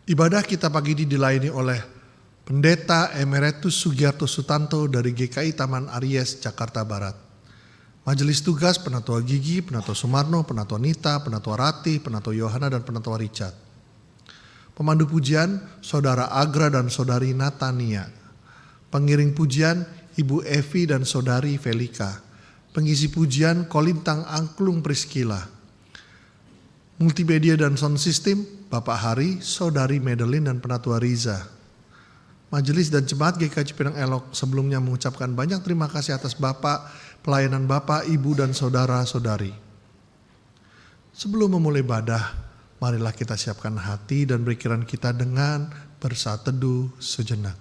Ibadah kita pagi ini dilayani oleh Pendeta Emeritus Sugiarto Sutanto dari GKI Taman Aries, Jakarta Barat. Majelis tugas Penatua Gigi, Penatua Sumarno, Penatua Nita, Penatua Rati, Penatua Yohana, dan Penatua Richard. Pemandu pujian Saudara Agra dan Saudari Natania. Pengiring pujian Ibu Evi dan Saudari Velika. Pengisi pujian Kolintang Angklung Priscila. Multimedia dan sound system Bapak Hari, Saudari Madeline, dan Penatua Riza. Majelis dan Jemaat GKI Cipinang Elok sebelumnya mengucapkan banyak terima kasih atas Bapak, pelayanan Bapak, Ibu, dan Saudara-saudari. Sebelum memulai ibadah, marilah kita siapkan hati dan pikiran kita dengan bersaat teduh sejenak.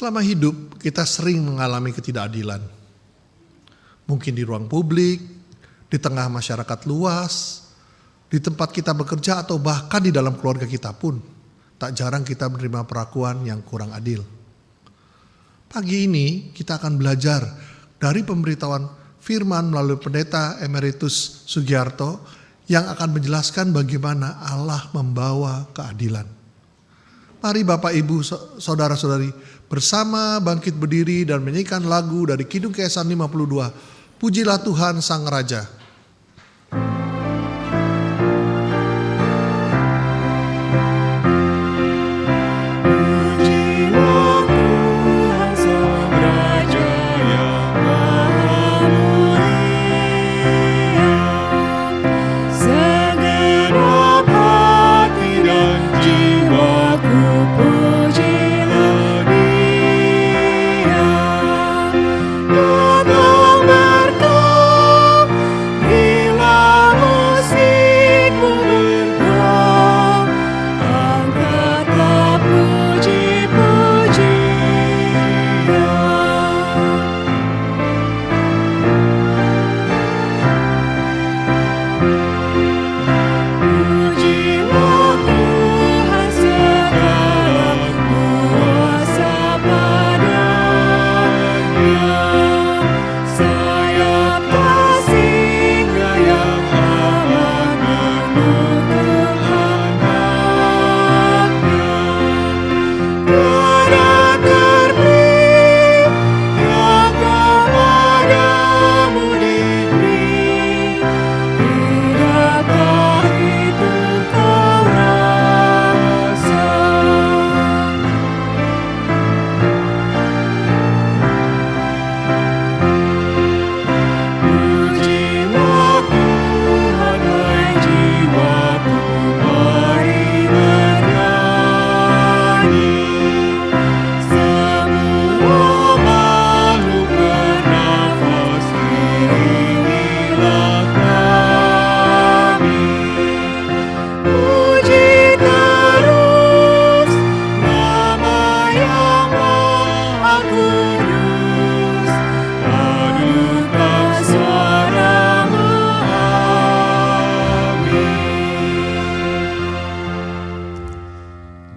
Selama hidup kita sering mengalami ketidakadilan. Mungkin di ruang publik, di tengah masyarakat luas, di tempat kita bekerja, atau bahkan di dalam keluarga kita pun. Tak jarang kita menerima perlakuan yang kurang adil. Pagi ini kita akan belajar dari pemberitahuan firman melalui Pendeta Emeritus Sugiarto yang akan menjelaskan bagaimana Allah membawa keadilan. Mari Bapak, Ibu, Saudara-saudari bersama bangkit berdiri dan menyanyikan lagu dari Kidung Keesan 52, Pujilah Tuhan Sang Raja.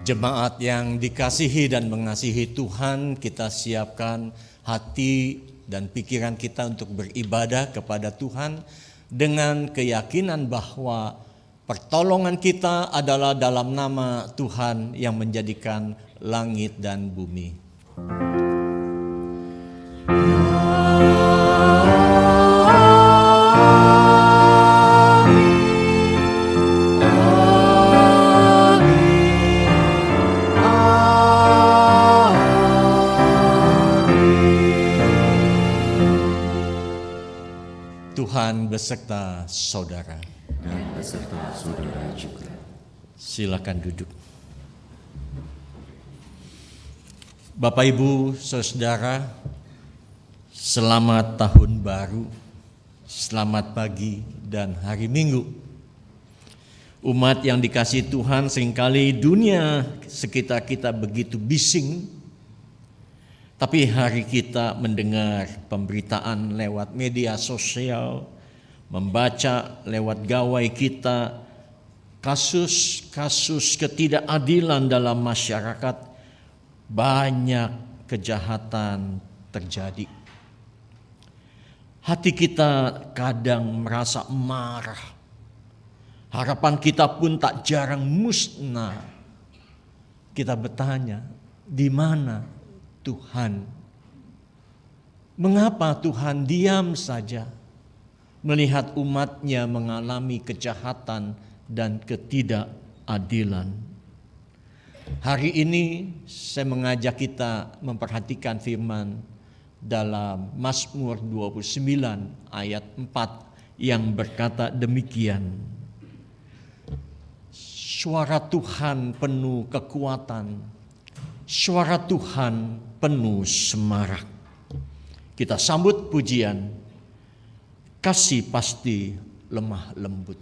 Jemaat yang dikasihi dan mengasihi Tuhan, kita siapkan hati dan pikiran kita untuk beribadah kepada Tuhan dengan keyakinan bahwa pertolongan kita adalah dalam nama Tuhan yang menjadikan langit dan bumi. Tuhan beserta saudara. Dan beserta saudara juga. Silakan duduk. Bapak, Ibu, Saudara, selamat tahun baru, selamat pagi dan hari Minggu. Umat yang dikasihi Tuhan, seringkali dunia sekitar kita begitu bising, tapi hari kita mendengar pemberitaan lewat media sosial, membaca lewat gawai kita, kasus-kasus ketidakadilan dalam masyarakat, banyak kejahatan terjadi. Hati kita kadang merasa marah. Harapan kita pun tak jarang musnah. Kita bertanya, di mana Tuhan? Mengapa Tuhan diam saja melihat umatnya mengalami kejahatan dan ketidakadilan? Hari ini saya mengajak kita memperhatikan firman dalam Mazmur 29 ayat 4 yang berkata demikian. Suara Tuhan penuh kekuatan, suara Tuhan penuh semarak. Kita sambut pujian, kasih pasti lemah lembut.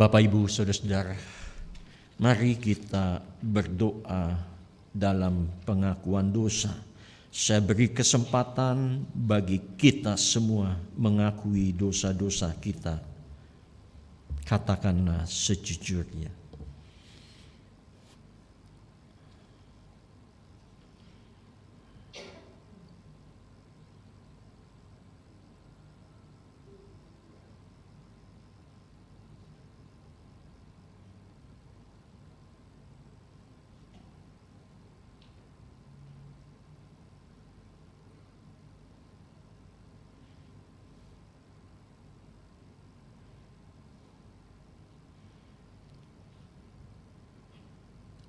Bapak, Ibu, Saudara-saudara, mari kita berdoa dalam pengakuan dosa. Saya beri kesempatan bagi kita semua mengakui dosa-dosa kita. Katakanlah sejujurnya.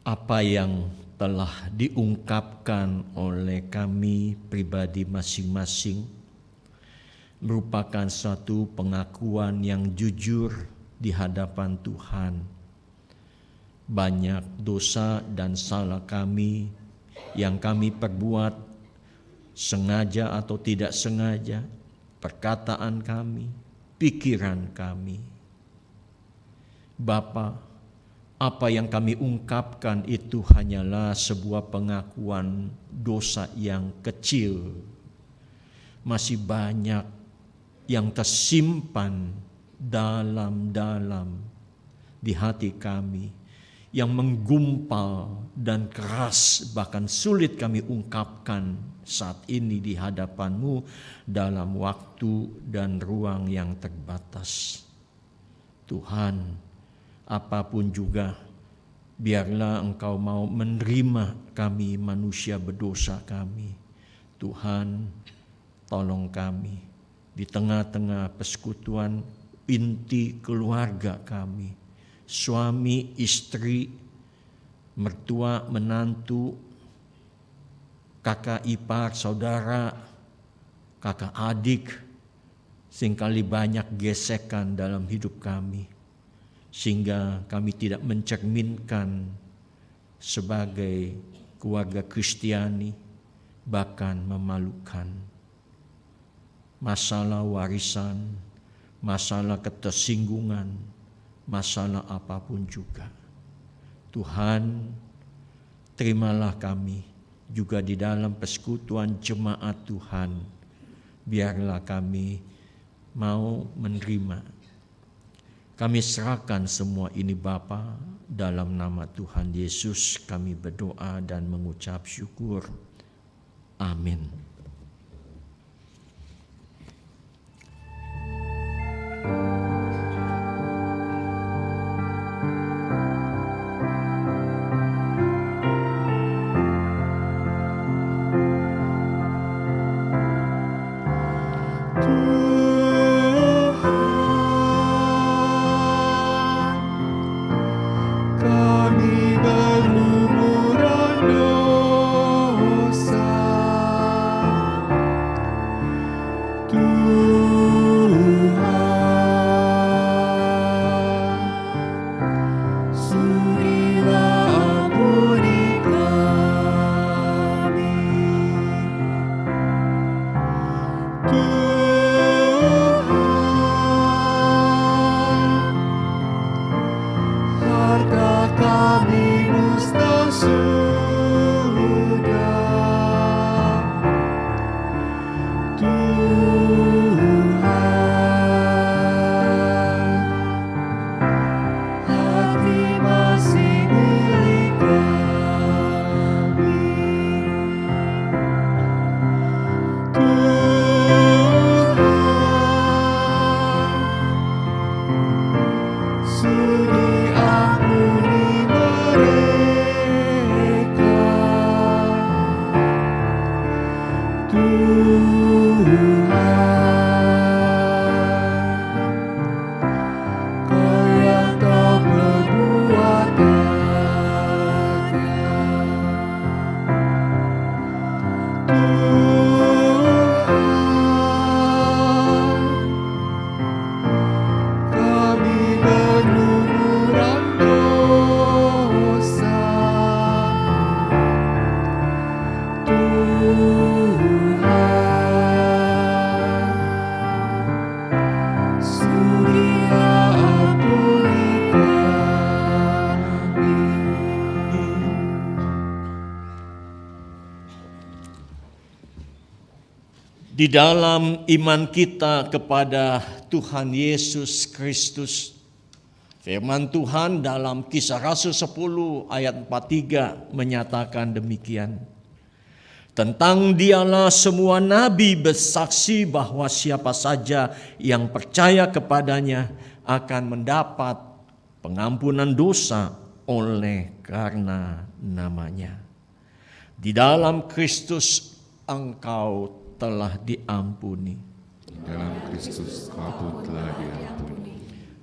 apa yang telah diungkapkan oleh kami pribadi masing-masing merupakan suatu pengakuan yang jujur di hadapan Tuhan. Banyak dosa dan salah kami yang kami perbuat sengaja atau tidak sengaja, perkataan kami, pikiran kami. Bapa, apa yang kami ungkapkan itu hanyalah sebuah pengakuan dosa yang kecil. Masih banyak yang tersimpan dalam-dalam di hati kami, yang menggumpal dan keras, bahkan sulit kami ungkapkan saat ini di hadapan-Mu dalam waktu dan ruang yang terbatas. Tuhan, apapun juga, biarlah Engkau mau menerima kami manusia berdosa kami. Tuhan, tolong kami di tengah-tengah persekutuan inti keluarga kami, suami, istri, mertua, menantu, kakak ipar, saudara, kakak adik, seringkali banyak gesekan dalam hidup kami, sehingga kami tidak mencerminkan sebagai keluarga Kristiani, bahkan memalukan. Masalah warisan, masalah ketersinggungan, masalah apapun juga. Tuhan, terimalah kami juga di dalam persekutuan jemaat Tuhan. Biarlah kami mau menerima. Kami serahkan semua ini Bapa, dalam nama Tuhan Yesus kami berdoa dan mengucap syukur. Amin. Di dalam iman kita kepada Tuhan Yesus Kristus, firman Tuhan dalam Kisah Rasul 10 ayat 43 menyatakan demikian. Tentang Dialah semua nabi bersaksi bahwa siapa saja yang percaya kepadanya akan mendapat pengampunan dosa oleh karena namanya. Di dalam Kristus engkau telah diampuni. Dalam Kristus kamu telah diampuni.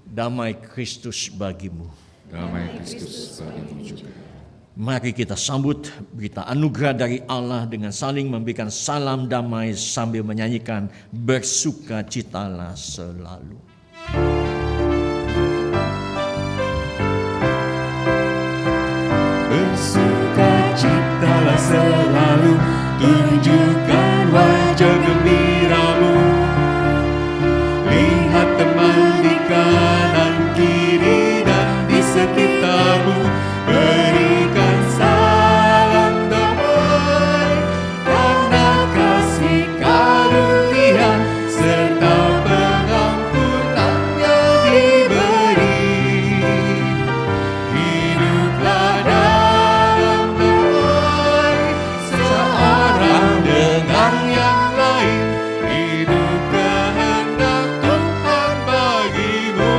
Damai Kristus bagimu. Damai Kristus bagimu juga. Mari kita sambut berita anugerah dari Allah dengan saling memberikan salam damai sambil menyanyikan bersukacitalah selalu. Bersukacitalah selalu, tunjukkan wajah gembiramu. Lihat teman di kanan kiri dan di sekitarmu, berikan salam damai karena kasih karunia serta pengampunan yang diberi. Hiduplah dalam damai seorang dengan yang lain, itu kehendak Tuhan bagimu.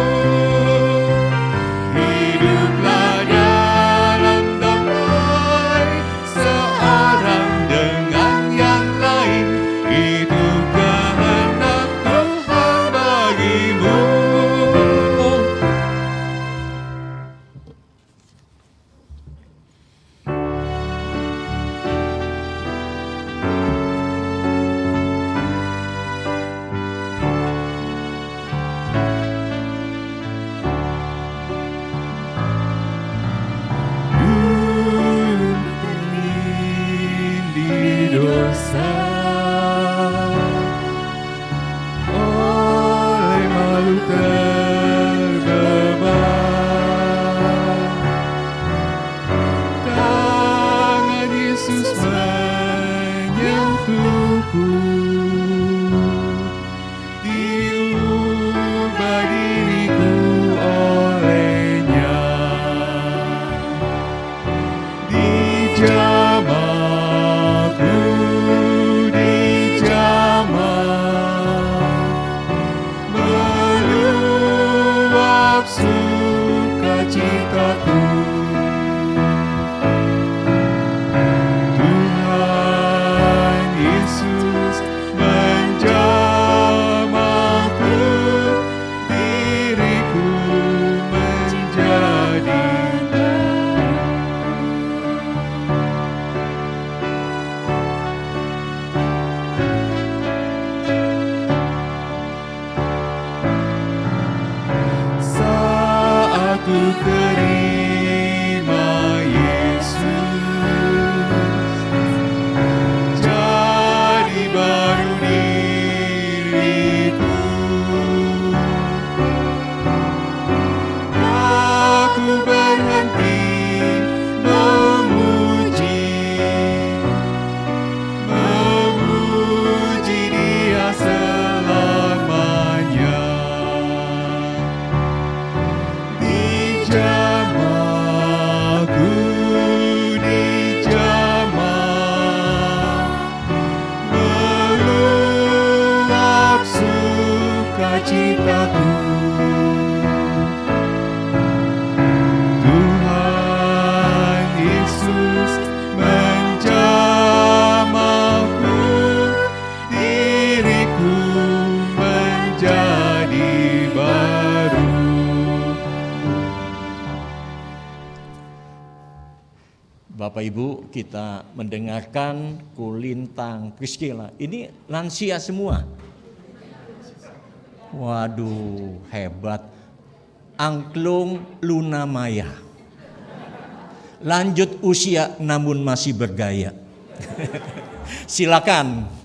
Hiduplah dalam damai seorang dengan yang lain, itu kehendak Tuhan bagimu. Dulu tertindih dosa, oleh malu terdebar. Tangan Yesus menyentuhku, diubah diriku olehnya. Dijamahku, dijamah, meluap sukacitaku. Tuhan Yesus menjamahku, diriku menjadi saat ku terima Yesus, jadi baru diriku. Aku berhenti memuji Dia selamanya. Dijamahku, dijamah, meluap sukacitaku. Tuhan Yesus menjamahku, diriku menjadi baru. Bapak Ibu, kita mendengarkan Kulintang Priscilla. Ini lansia semua. Waduh, hebat. Angklung Luna Maya. Lanjut usia namun masih bergaya. Silakan.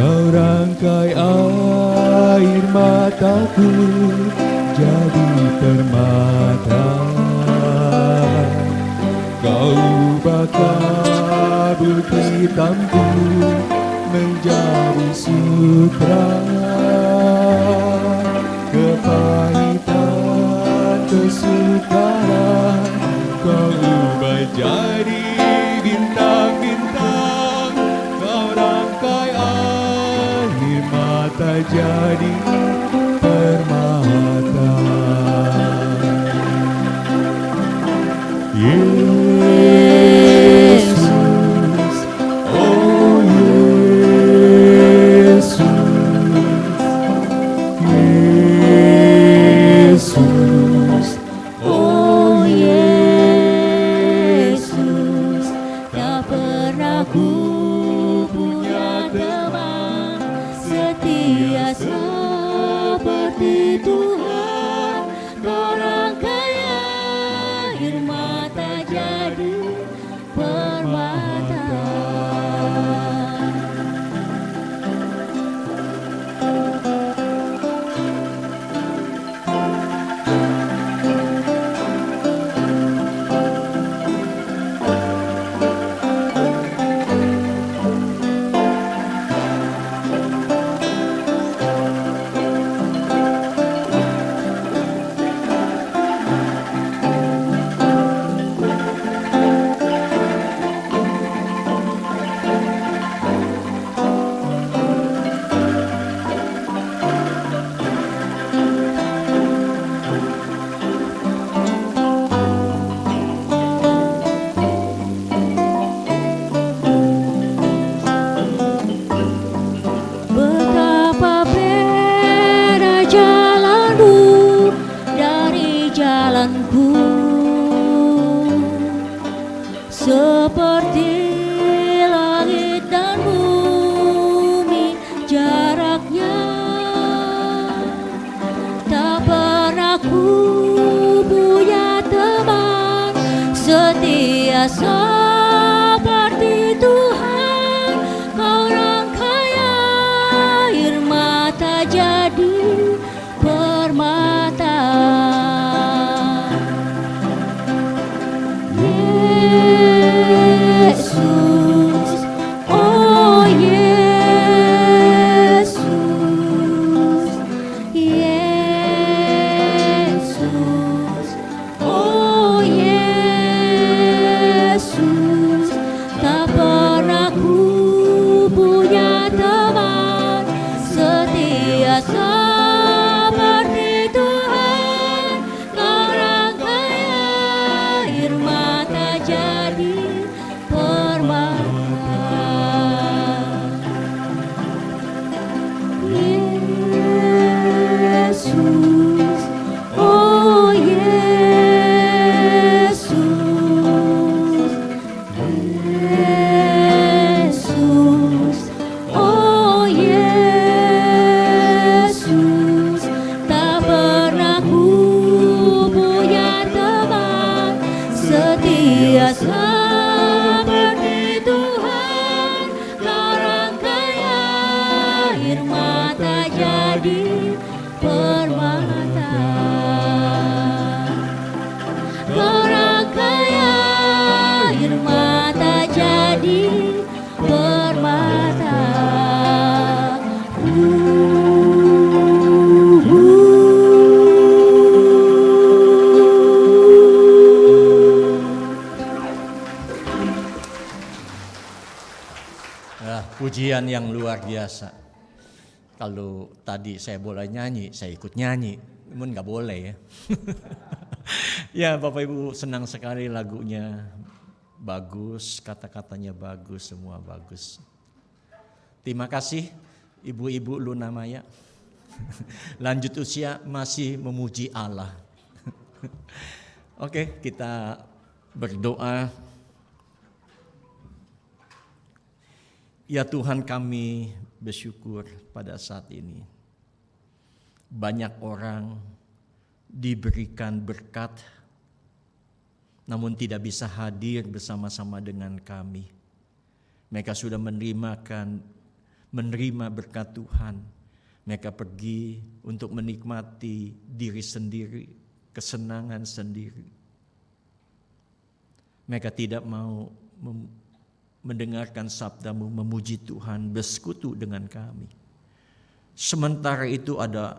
Kau rangkai air mataku jadi permata. Kau ubah kabut hitamku menjadi sutra. Kepahitan, kesukaran Kau ubah jadi bintang-bintang. Kau rangkai air mata jadi permata. Yesus, oh Yesus, Yesus, Oh Yesus, tak pernah ku punya teman setia seperti Tuhan. Kau rangkai air mata jadi permata. Betapa beda jalanmu dari jalanku, seperti langit dan bumi jaraknya. Tak pernah ku punya teman setia seperti Tuhan. Kau rangkai air mata jadi permata. Yesus, oh Yesus, Yesus, oh Yesus, tak pernah ku punya teman setia seperti Tuhan. Kau rangkai air mata jadi permata. Yesus, oh Yesus, Yesus, oh Yesus, tak pernah ku punya teman setia seperti Tuhan. Kau rangkai air mata jadi permata. Kau rangkai air mata jadi permata. Pujian yang luar biasa. Kalau tadi saya boleh nyanyi, saya ikut nyanyi. Namun nggak boleh ya. Ya Bapak Ibu, senang sekali lagunya. Bagus, kata-katanya bagus, semua bagus. Terima kasih Ibu-ibu Luna Maya. Lanjut usia masih memuji Allah. Oke, kita berdoa. Ya Tuhan, kami bersyukur pada saat ini. Banyak orang diberikan berkat, namun tidak bisa hadir bersama-sama dengan kami. Mereka sudah menerima berkat Tuhan. Mereka pergi untuk menikmati diri sendiri, kesenangan sendiri. Mereka tidak mau mendengarkan sabdamu, memuji Tuhan, bersekutu dengan kami. Sementara itu ada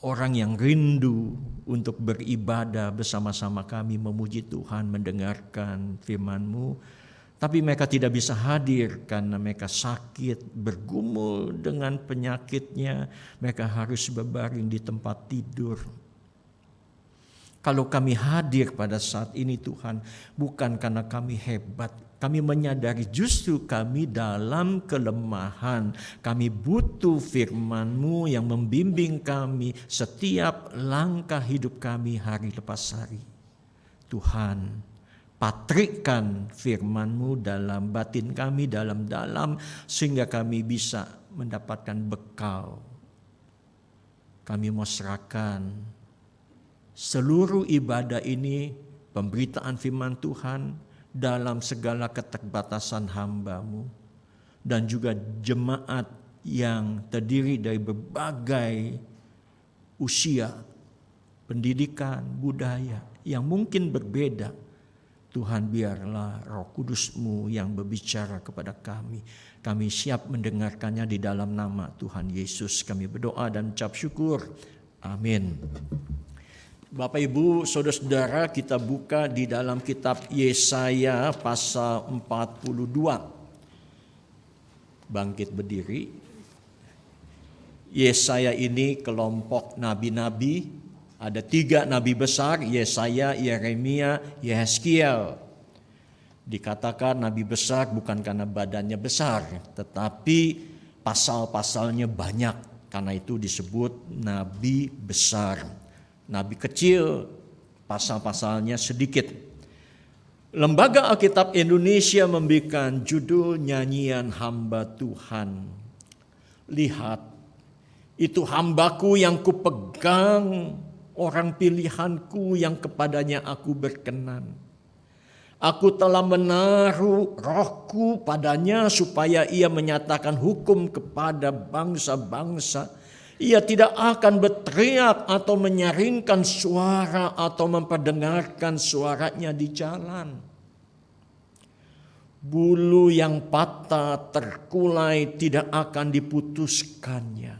orang yang rindu untuk beribadah bersama-sama kami, memuji Tuhan, mendengarkan firman-Mu. Tapi mereka tidak bisa hadir karena mereka sakit, bergumul dengan penyakitnya. Mereka harus berbaring di tempat tidur. Kalau kami hadir pada saat ini Tuhan, bukan karena kami hebat. Kami menyadari justru kami dalam kelemahan. Kami butuh firman-Mu yang membimbing kami setiap langkah hidup kami hari lepas hari. Tuhan, patrikkan firman-Mu dalam batin kami, dalam-dalam, sehingga kami bisa mendapatkan bekal. Kami mau serahkan seluruh ibadah ini, pemberitaan firman Tuhan, dalam segala keterbatasan hamba-Mu, dan juga jemaat yang terdiri dari berbagai usia, pendidikan, budaya yang mungkin berbeda. Tuhan, biarlah Roh Kudus-Mu yang berbicara kepada kami. Kami siap mendengarkannya di dalam nama Tuhan Yesus. Kami berdoa dan ucap syukur. Amin. Bapak Ibu, saudara-saudara, kita buka di dalam kitab Yesaya pasal 42. Bangkit berdiri. Yesaya ini kelompok nabi-nabi. Ada 3 nabi besar, Yesaya, Yeremia, Yehezkiel. Dikatakan nabi besar bukan karena badannya besar, tetapi pasal-pasalnya banyak. Karena itu disebut nabi besar. Nabi kecil, pasal-pasalnya sedikit. Lembaga Alkitab Indonesia memberikan judul nyanyian hamba Tuhan. Lihat, itu hambaku yang kupegang, orang pilihanku yang kepadanya aku berkenan. Aku telah menaruh rohku padanya supaya ia menyatakan hukum kepada bangsa-bangsa. Ia tidak akan berteriak atau menyaringkan suara atau memperdengarkan suaranya di jalan. Bulu yang patah terkulai tidak akan diputuskannya.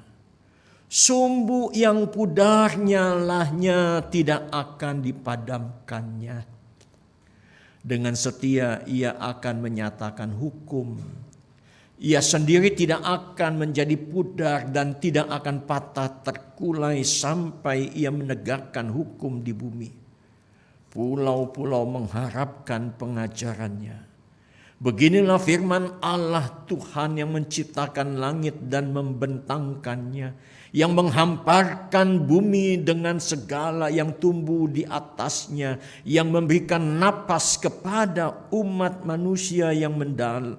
Sumbu yang pudar nyalanya tidak akan dipadamkannya. Dengan setia ia akan menyatakan hukum. Ia sendiri tidak akan menjadi pudar dan tidak akan patah terkulai sampai ia menegakkan hukum di bumi. Pulau-pulau mengharapkan pengajarannya. Beginilah firman Allah Tuhan yang menciptakan langit dan membentangkannya, yang menghamparkan bumi dengan segala yang tumbuh di atasnya, yang memberikan napas kepada umat manusia yang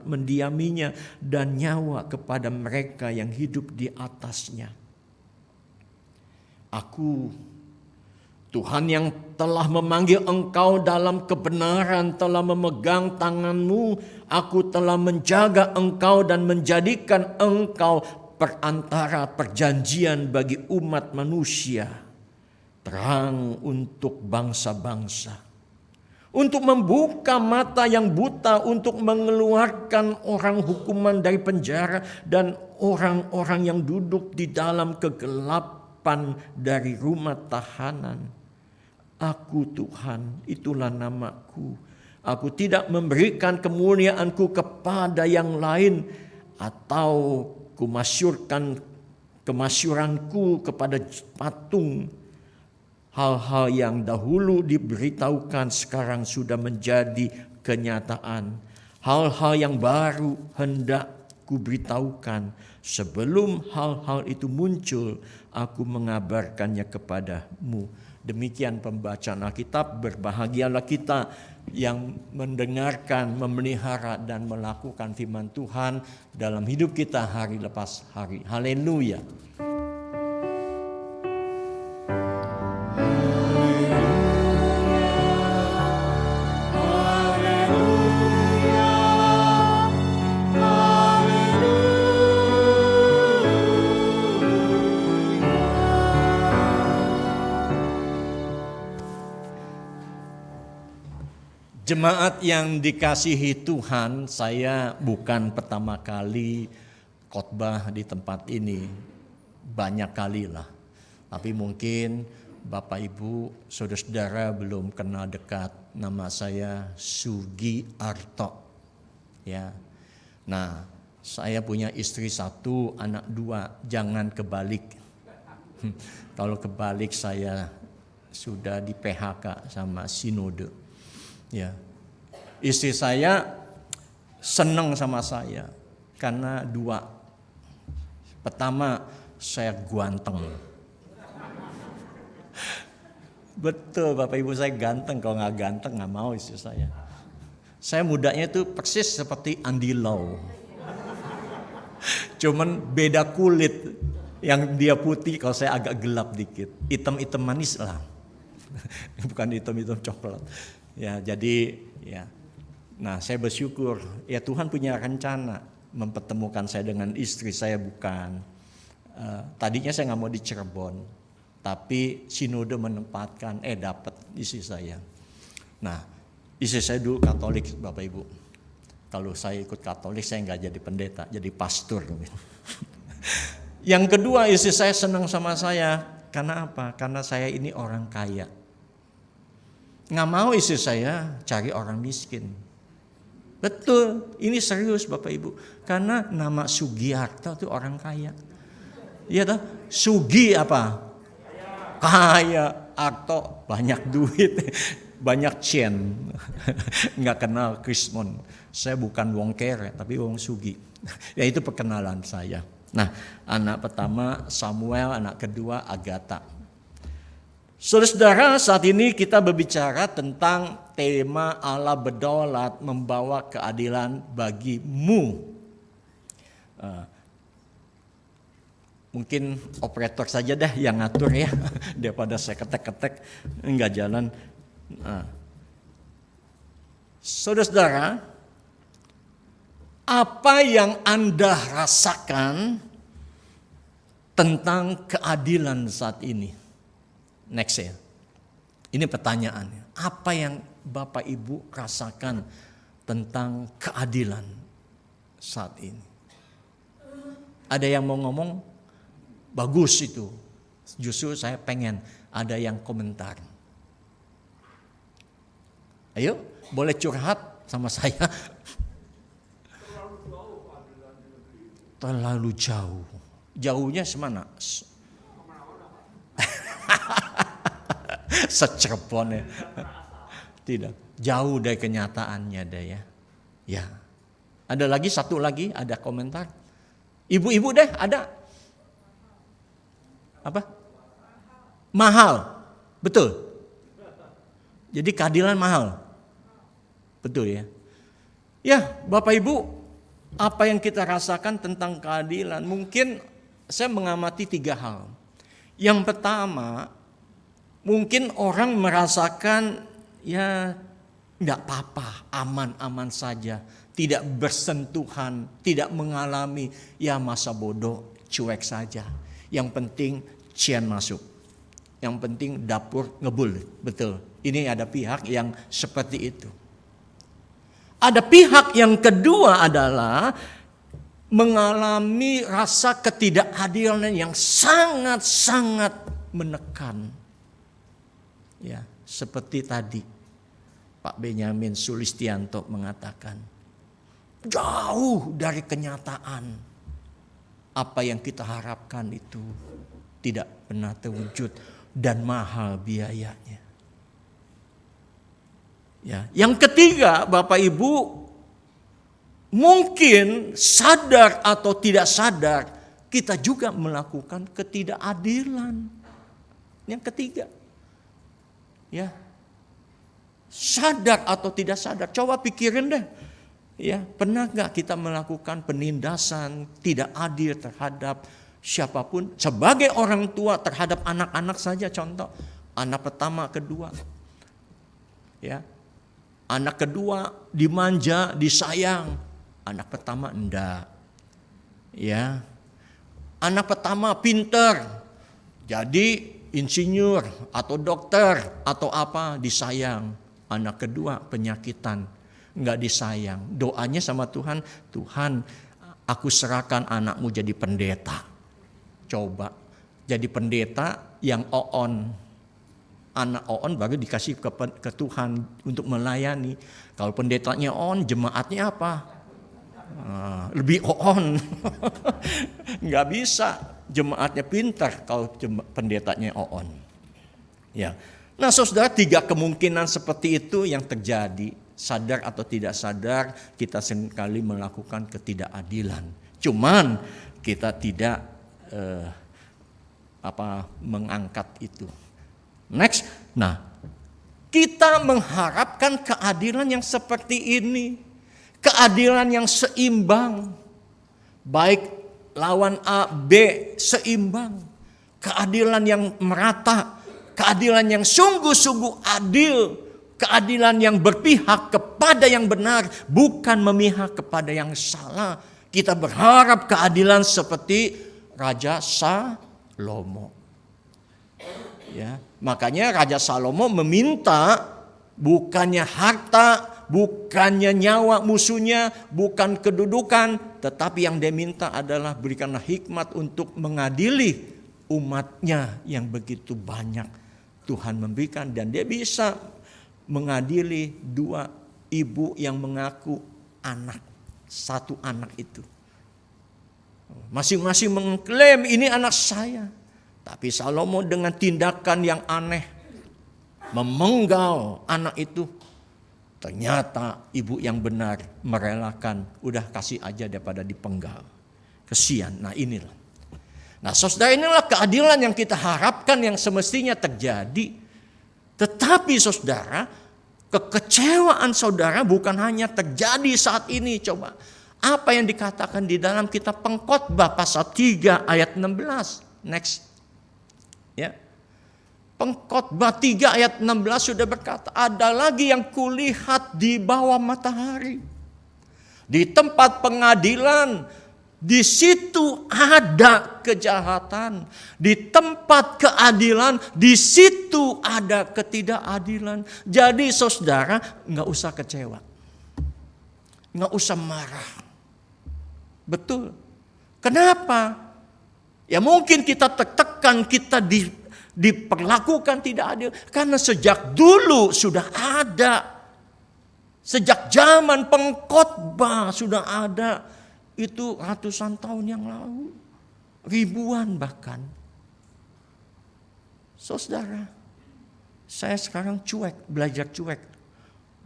mendiaminya dan nyawa kepada mereka yang hidup di atasnya. Aku, Tuhan yang telah memanggil engkau dalam kebenaran, telah memegang tanganmu, aku telah menjaga engkau dan menjadikan engkau perantara perjanjian bagi umat manusia, terang untuk bangsa-bangsa, untuk membuka mata yang buta, untuk mengeluarkan orang hukuman dari penjara dan orang-orang yang duduk di dalam kegelapan dari rumah tahanan. Aku Tuhan, itulah namaku. Aku tidak memberikan kemuliaanku kepada yang lain atau kemasyuranku kepada patung. Hal-hal yang dahulu diberitahukan sekarang sudah menjadi kenyataan. Hal-hal yang baru hendak kuberitahukan. Sebelum hal-hal itu muncul, aku mengabarkannya kepadamu. Demikian pembacaan Alkitab. Berbahagialah kita yang mendengarkan, memelihara dan melakukan firman Tuhan dalam hidup kita hari lepas hari. Haleluya. Jemaat yang dikasihi Tuhan, saya bukan pertama kali khotbah di tempat ini. Banyak kali lah. Tapi mungkin Bapak Ibu, saudara-saudara belum kenal dekat. Nama saya Sugi Arto. Ya. Nah, saya punya istri 1, anak 2. Jangan kebalik. Kalau kebalik saya sudah di PHK sama sinode. Ya. Istri saya senang sama saya karena 2. Pertama, saya ganteng. Betul Bapak Ibu, saya ganteng. Kalau nggak ganteng nggak mau istri saya. Saya mudanya itu persis seperti Andy Lau. Cuman beda kulit. Yang dia putih, kalau saya agak gelap dikit. Hitam-hitam manis lah. Bukan hitam-hitam coklat. Ya, jadi ya. Nah, saya bersyukur ya Tuhan punya rencana mempertemukan saya dengan istri saya bukan. Tadinya saya nggak mau di Cirebon, tapi sinode menempatkan dapat istri saya. Nah, istri saya dulu Katolik Bapak Ibu. Kalau saya ikut Katolik saya nggak jadi pendeta, jadi pastor. Yang kedua, istri saya senang sama saya karena apa? Karena saya ini orang kaya. Nggak mau istri saya cari orang miskin. Betul, ini serius Bapak Ibu. Karena nama Sugiarto itu orang kaya. Iya toh? Sugi apa? Kaya. Arto banyak duit, banyak cien. Nggak kenal Krismon. Saya bukan wong kere, tapi wong Sugi. Ya itu perkenalan saya. Nah, anak pertama Samuel, anak kedua Agatha. Saudara-saudara, saat ini kita berbicara tentang tema Allah berdaulat membawa keadilan bagimu. Mungkin operator saja deh yang ngatur ya, daripada saya ketek-ketek enggak jalan. Saudara-saudara, apa yang Anda rasakan tentang keadilan saat ini? Next ya. Ini pertanyaannya. Apa yang Bapak Ibu rasakan tentang keadilan saat ini? Ada yang mau ngomong? Bagus itu. Justru saya pengen ada yang komentar. Ayo, boleh curhat sama saya. Terlalu jauh. Jauhnya semana? Secerbon ya. Tidak, jauh dari kenyataannya deh ya. Ya. Ada lagi, satu lagi, ada komentar. Ibu-ibu deh, ada. Apa? Mahal. Betul. Jadi keadilan mahal. Betul ya. Ya, Bapak Ibu, apa yang kita rasakan tentang keadilan? Mungkin saya mengamati 3 hal. Yang pertama, mungkin orang merasakan ya enggak apa-apa, aman-aman saja, tidak bersentuhan, tidak mengalami ya masa bodoh, cuek saja. Yang penting cian masuk. Yang penting dapur ngebul. Betul. Ini ada pihak yang seperti itu. Ada pihak yang kedua adalah mengalami rasa ketidakadilan yang sangat-sangat menekan. Ya, seperti tadi Pak Benyamin Sulistianto mengatakan, jauh dari kenyataan. Apa yang kita harapkan itu tidak pernah terwujud dan mahal biayanya. Ya, yang ketiga, Bapak Ibu, mungkin sadar atau tidak sadar kita juga melakukan ketidakadilan. Yang ketiga. Ya. Sadar atau tidak sadar, coba pikirin deh. Ya, pernah enggak kita melakukan penindasan tidak adil terhadap siapapun sebagai orang tua terhadap anak-anak saja, contoh anak pertama, kedua. Ya. Anak kedua dimanja, disayang. Anak pertama enggak. Ya. Anak pertama pinter. Jadi insinyur atau dokter atau apa disayang. Anak kedua penyakitan, nggak disayang. Doanya sama Tuhan, Tuhan aku serahkan anakmu jadi pendeta. Coba, jadi pendeta yang oon. Anak oon baru dikasih ke Tuhan untuk melayani. Kalau pendetanya on, jemaatnya apa? Lebih on. Nggak bisa. Jemaatnya pintar kalau pendetanya on. Ya. Nah, saudara, 3 kemungkinan seperti itu yang terjadi. Sadar atau tidak sadar, kita seringkali melakukan ketidakadilan. Cuman kita tidak mengangkat itu. Next, nah kita mengharapkan keadilan yang seperti ini, keadilan yang seimbang, baik lawan A, B seimbang, keadilan yang merata, keadilan yang sungguh-sungguh adil, keadilan yang berpihak kepada yang benar, bukan memihak kepada yang salah. Kita berharap keadilan seperti Raja Salomo. Ya, makanya Raja Salomo meminta bukannya harta, bukannya nyawa musuhnya, bukan kedudukan, tetapi yang dia minta adalah berikanlah hikmat untuk mengadili umatnya yang begitu banyak. Tuhan memberikan dan dia bisa mengadili 2 ibu yang mengaku anak, 1 anak itu. Masing-masing mengklaim ini anak saya. Tapi Salomo dengan tindakan yang aneh memenggal anak itu. Ternyata ibu yang benar merelakan, udah kasih aja daripada dipenggal. Kesian. Nah inilah. Nah saudara, inilah keadilan yang kita harapkan yang semestinya terjadi. Tetapi saudara, kekecewaan saudara bukan hanya terjadi saat ini. Coba, apa yang dikatakan di dalam kitab Pengkhotbah pasal 3 ayat 16. Next. Ya. Pengkhotbah 3 ayat 16 sudah berkata, ada lagi yang kulihat di bawah matahari. Di tempat pengadilan, di situ ada kejahatan. Di tempat keadilan, di situ ada ketidakadilan. Jadi saudara, nggak usah kecewa. Nggak usah marah. Betul. Kenapa? Ya mungkin kita tertekan, kita diperlakukan tidak adil. Karena sejak dulu sudah ada. Sejak zaman pengkhotbah sudah ada. Itu ratusan tahun yang lalu. Ribuan bahkan. Saudara, saya sekarang cuek, belajar cuek.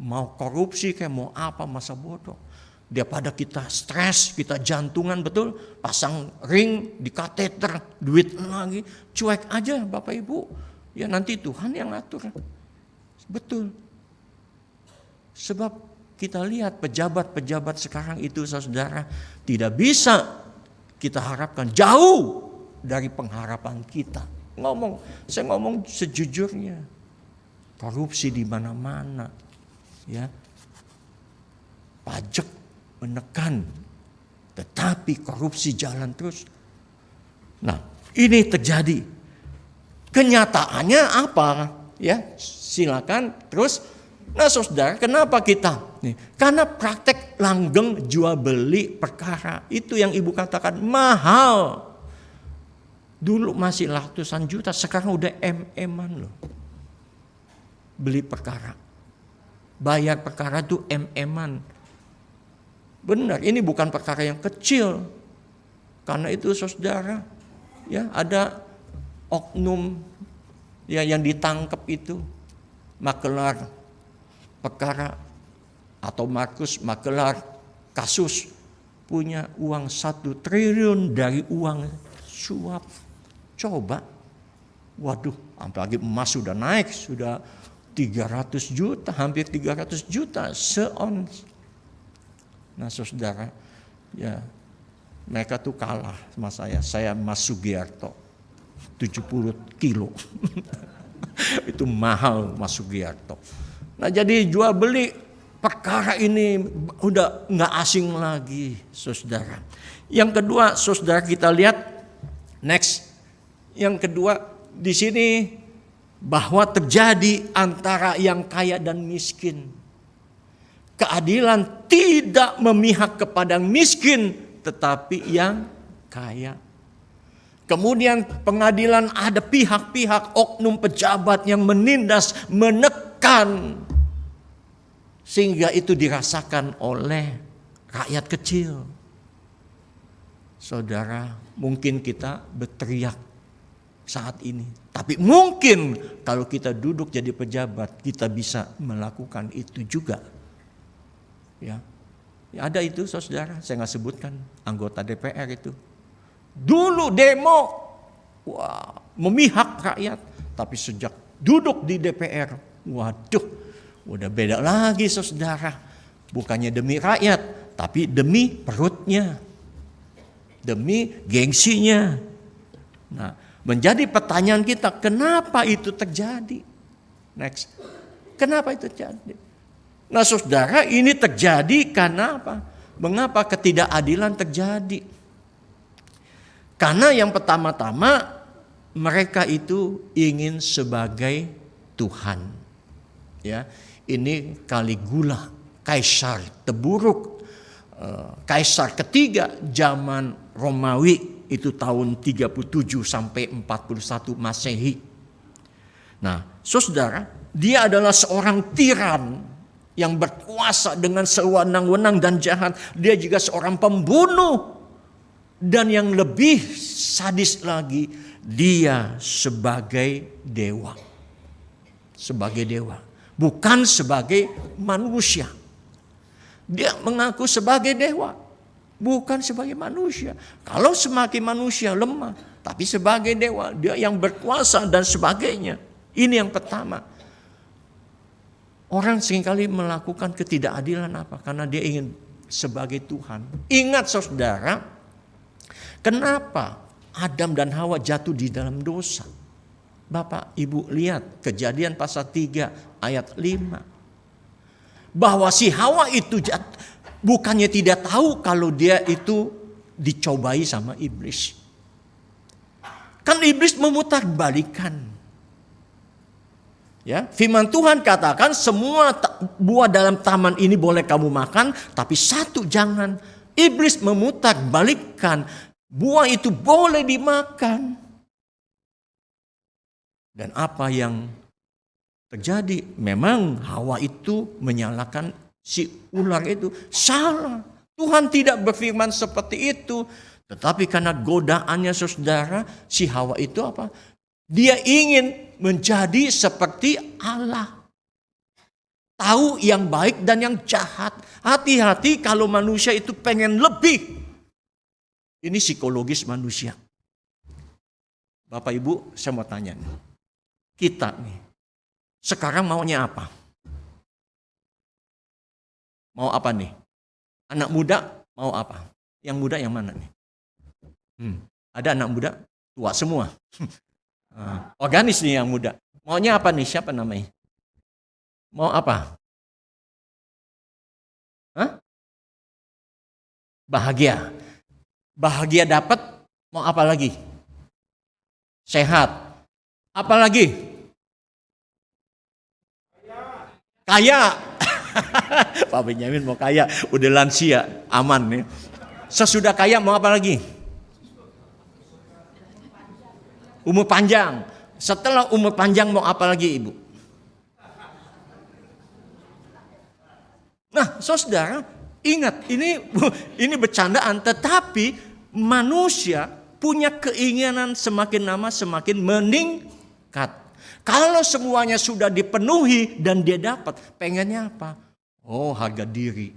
Mau korupsi kayak mau apa, masa bodoh. Daripada kita stres, kita jantungan, betul, pasang ring di kateter, duit lagi, cuek aja Bapak Ibu. Ya nanti Tuhan yang ngatur. Betul. Sebab kita lihat pejabat-pejabat sekarang itu saudara, tidak bisa kita harapkan, jauh dari pengharapan kita. Saya ngomong sejujurnya. Korupsi di mana-mana. Ya. Pajak menekan, tetapi korupsi jalan terus. Nah, ini terjadi. Kenyataannya apa? Ya, silakan terus. Nah, saudara, kenapa kita? Karena praktek langgeng jual beli perkara itu yang ibu katakan mahal. Dulu masih ratusan juta, sekarang udah MM-an loh. Beli perkara, bayar perkara itu MM-an. Benar, ini bukan perkara yang kecil. Karena itu saudara, ya ada oknum ya yang ditangkap itu makelar perkara atau Markus makelar kasus punya uang 1 triliun dari uang suap. Coba, waduh, apalagi emas sudah naik, sudah 300 juta, hampir 300 juta seons. Nah saudara, ya mereka tuh kalah sama saya. Saya Mas Sugiarto, 70 kilo. Itu mahal Mas Sugiarto. Nah jadi jual beli perkara ini udah nggak asing lagi saudara. Yang kedua saudara kita lihat next. Yang kedua di sini bahwa terjadi antara yang kaya dan miskin. Keadilan tidak memihak kepada yang miskin, tetapi yang kaya. Kemudian pengadilan ada pihak-pihak oknum pejabat yang menindas, menekan, sehingga itu dirasakan oleh rakyat kecil. Saudara, mungkin kita berteriak saat ini, tapi mungkin kalau kita duduk jadi pejabat, kita bisa melakukan itu juga. Ya, ada itu saudara, saya nggak sebutkan anggota DPR itu. Dulu demo, wah, memihak rakyat, tapi sejak duduk di DPR, waduh, udah beda lagi saudara. Bukannya demi rakyat, tapi demi perutnya, demi gengsinya. Nah, menjadi pertanyaan kita, kenapa itu terjadi? Next, kenapa itu terjadi? Nah saudara, ini terjadi karena apa? Mengapa ketidakadilan terjadi? Karena yang pertama-tama mereka itu ingin sebagai Tuhan. Ya, ini Caligula, kaisar terburuk, kaisar ketiga zaman Romawi, itu tahun 37 sampai 41 Masehi. Nah, saudara, dia adalah seorang tiran yang berkuasa dengan sewenang-wenang dan jahat. Dia juga seorang pembunuh. Dan yang lebih sadis lagi, dia sebagai dewa. Sebagai dewa, bukan sebagai manusia. Dia mengaku sebagai dewa, bukan sebagai manusia. Kalau semakin manusia lemah, tapi sebagai dewa, dia yang berkuasa dan sebagainya. Ini yang pertama. Orang seringkali melakukan ketidakadilan apa? Karena dia ingin sebagai Tuhan. Ingat saudara, kenapa Adam dan Hawa jatuh di dalam dosa? Bapak Ibu lihat Kejadian pasal 3 ayat 5. Bahwa si Hawa itu bukannya tidak tahu kalau dia itu dicobai sama iblis. Kan iblis memutarbalikkan. Ya, firman Tuhan katakan semua buah dalam taman ini boleh kamu makan, tapi satu jangan. Iblis memutarbalikkan, buah itu boleh dimakan. Dan apa yang terjadi? Memang Hawa itu menyalahkan si ular itu. Salah. Tuhan tidak berfirman seperti itu. Tetapi karena godaannya saudara, si Hawa itu apa? Dia ingin menjadi seperti Allah. Tahu yang baik dan yang jahat. Hati-hati kalau manusia itu pengen lebih. Ini psikologis manusia. Bapak Ibu, saya mau tanya nih. Kita nih, sekarang maunya apa? Mau apa nih? Anak muda mau apa? Yang muda yang mana nih? Ada anak muda? Tua semua. Organis nih yang muda. Maunya apa nih? Siapa namanya? Mau apa? Hah? Bahagia. Bahagia dapat, mau apa lagi? Sehat. Apa lagi? Kaya. Pak Benyamin mau kaya, udah lansia, aman nih. Sesudah kaya mau apa lagi? Umur panjang. Setelah umur panjang mau apa lagi Ibu? Nah, saudara, ingat ini bercandaan, tetapi manusia punya keinginan semakin lama semakin meningkat. Kalau semuanya sudah dipenuhi dan dia dapat, pengennya apa? Oh, harga diri.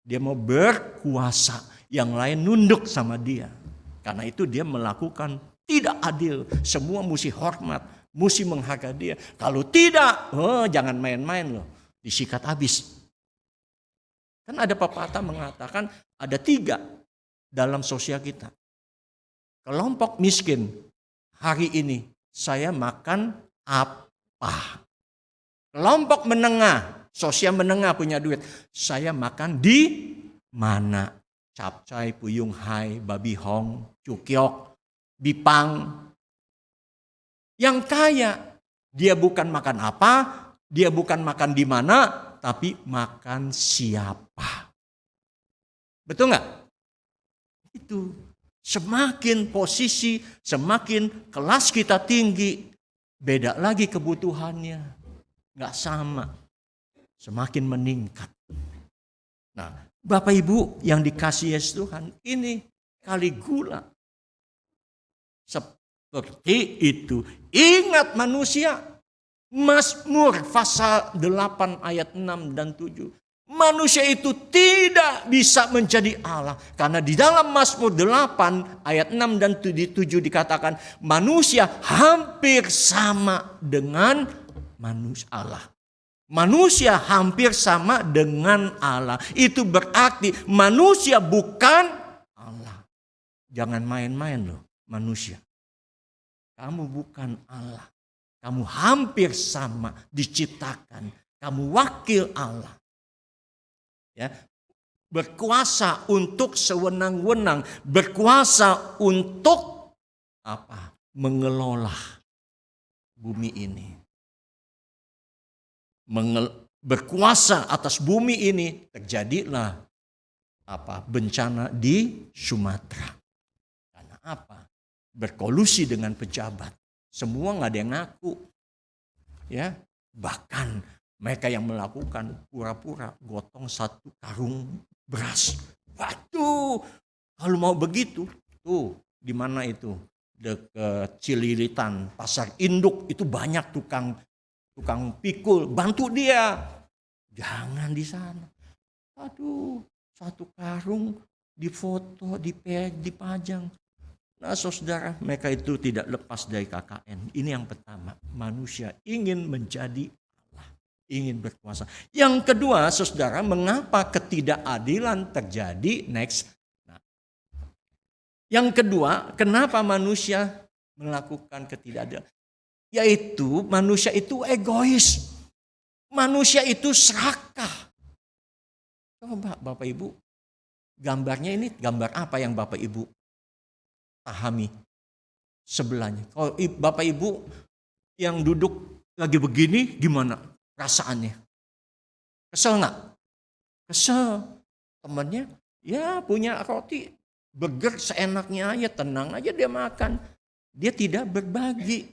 Dia mau berkuasa, yang lain nunduk sama dia. Karena itu dia melakukan tidak adil. Semua mesti hormat, mesti menghargai dia. Kalau tidak, jangan main-main loh, disikat habis. Kan ada pepatah mengatakan ada 3 dalam sosial kita. Kelompok miskin, hari ini saya makan apa? Kelompok menengah, sosial menengah punya duit, saya makan di mana? Capcay, Puyung Hai, Babi Hong, Cukyok, Bipang. Yang kaya Dia bukan makan apa, dia bukan makan di mana, tapi makan siapa. Betul nggak? Itu. Semakin posisi, semakin kelas kita tinggi, beda lagi kebutuhannya. Nggak sama. Semakin meningkat. Nah, Bapak Ibu yang dikasihi Yesus Tuhan, ini Caligula. Seperti itu. Ingat manusia. Mazmur pasal 8 ayat 6 dan 7. Manusia itu tidak bisa menjadi Allah. Karena di dalam Mazmur 8 ayat 6 dan 7 dikatakan manusia hampir sama dengan manusia Allah. Manusia hampir sama dengan Allah. Itu berarti manusia bukan Allah. Jangan main-main loh manusia. Kamu bukan Allah. Kamu hampir sama diciptakan. Kamu wakil Allah. Ya, berkuasa untuk sewenang-wenang, berkuasa untuk apa? Mengelola bumi ini. Berkuasa atas bumi ini, terjadilah apa? Bencana di Sumatera. Karena apa? Berkolusi dengan pejabat. Semua nggak ada yang ngaku. Ya, bahkan mereka yang melakukan pura-pura gotong 1 karung beras. Waduh, kalau mau begitu, tuh di mana itu? Dekat Cililitan, Pasar Induk itu banyak tukang pikul, bantu dia. Jangan di sana. Aduh, 1 karung difoto, dipajang. Nah, saudara, mereka itu tidak lepas dari KKN. Ini yang pertama, manusia ingin menjadi Allah, ingin berkuasa. Yang kedua, saudara, mengapa ketidakadilan terjadi? Next. Nah, yang kedua, kenapa manusia melakukan ketidakadilan? Yaitu manusia itu egois. Manusia itu serakah. Coba Bapak Ibu, gambarnya ini gambar apa yang Bapak Ibu pahami sebelahnya? Kalau Bapak Ibu yang duduk lagi begini, gimana perasaannya? Kesel nggak? Kesel. Temannya ya punya roti, burger seenaknya aja, tenang aja dia makan. Dia tidak berbagi.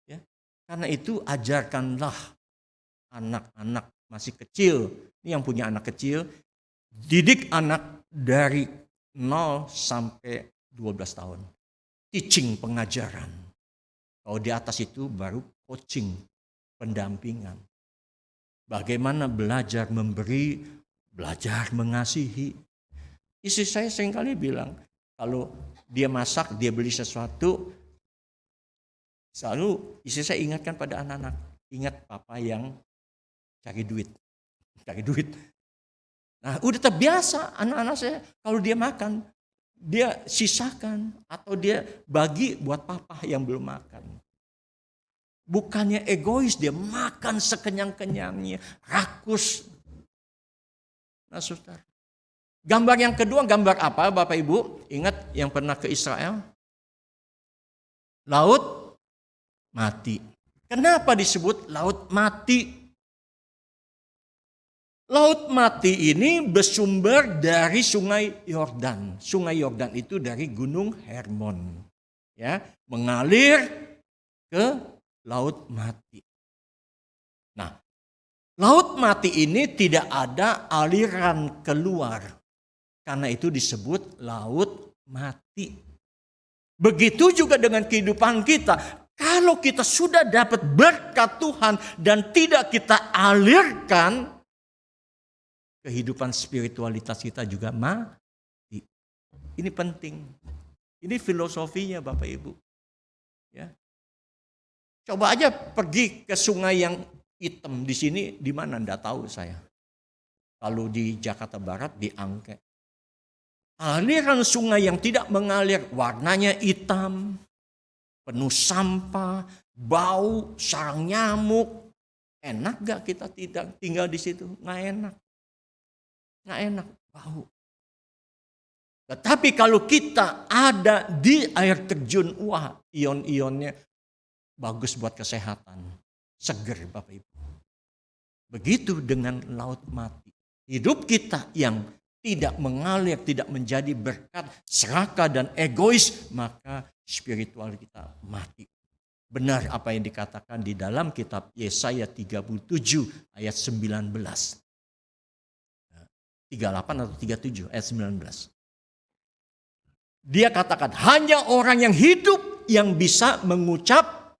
Ya. Karena itu ajarkanlah anak-anak masih kecil. Ini yang punya anak kecil, didik anak dari 0 sampai 12 tahun. Teaching, pengajaran. Kalau di atas itu baru coaching, pendampingan. Bagaimana belajar memberi, belajar mengasihi. Istri saya seringkali bilang, kalau dia masak, dia beli sesuatu, selalu istri saya ingatkan pada anak-anak, ingat papa yang cari duit. Nah, udah terbiasa anak-anak saya, kalau dia makan, dia sisakan atau dia bagi buat papa yang belum makan. Bukannya egois, dia makan sekenyang-kenyangnya, rakus. Nah, saudara. Gambar yang kedua, gambar apa Bapak Ibu? Ingat yang pernah ke Israel? Laut mati. Kenapa disebut laut mati? Laut mati ini bersumber dari Sungai Yordan. Sungai Yordan itu dari Gunung Hermon, ya, mengalir ke Laut Mati. Nah, Laut Mati ini tidak ada aliran keluar, karena itu disebut Laut Mati. Begitu juga dengan kehidupan kita. Kalau kita sudah dapat berkat Tuhan dan tidak kita alirkan, kehidupan spiritualitas kita juga mati. Ini penting. Ini filosofinya Bapak Ibu. Ya. Coba aja pergi ke sungai yang hitam di sini, di mana enggak tahu saya. Kalau di Jakarta Barat di Angke. Aliran sungai yang tidak mengalir, warnanya hitam, penuh sampah, bau, sarang nyamuk. Enak gak kita tidak tinggal di situ? Nggak enak. Nggak enak, bau. Tetapi kalau kita ada di air terjun, wah, ion-ionnya bagus buat kesehatan, seger Bapak Ibu. Begitu dengan laut mati. Hidup kita yang tidak mengalir, tidak menjadi berkat, serakah dan egois, maka spiritual kita mati. Benar apa yang dikatakan di dalam kitab Yesaya 37 ayat 19. 38 atau 37 ayat 19. Dia katakan hanya orang yang hidup yang bisa mengucap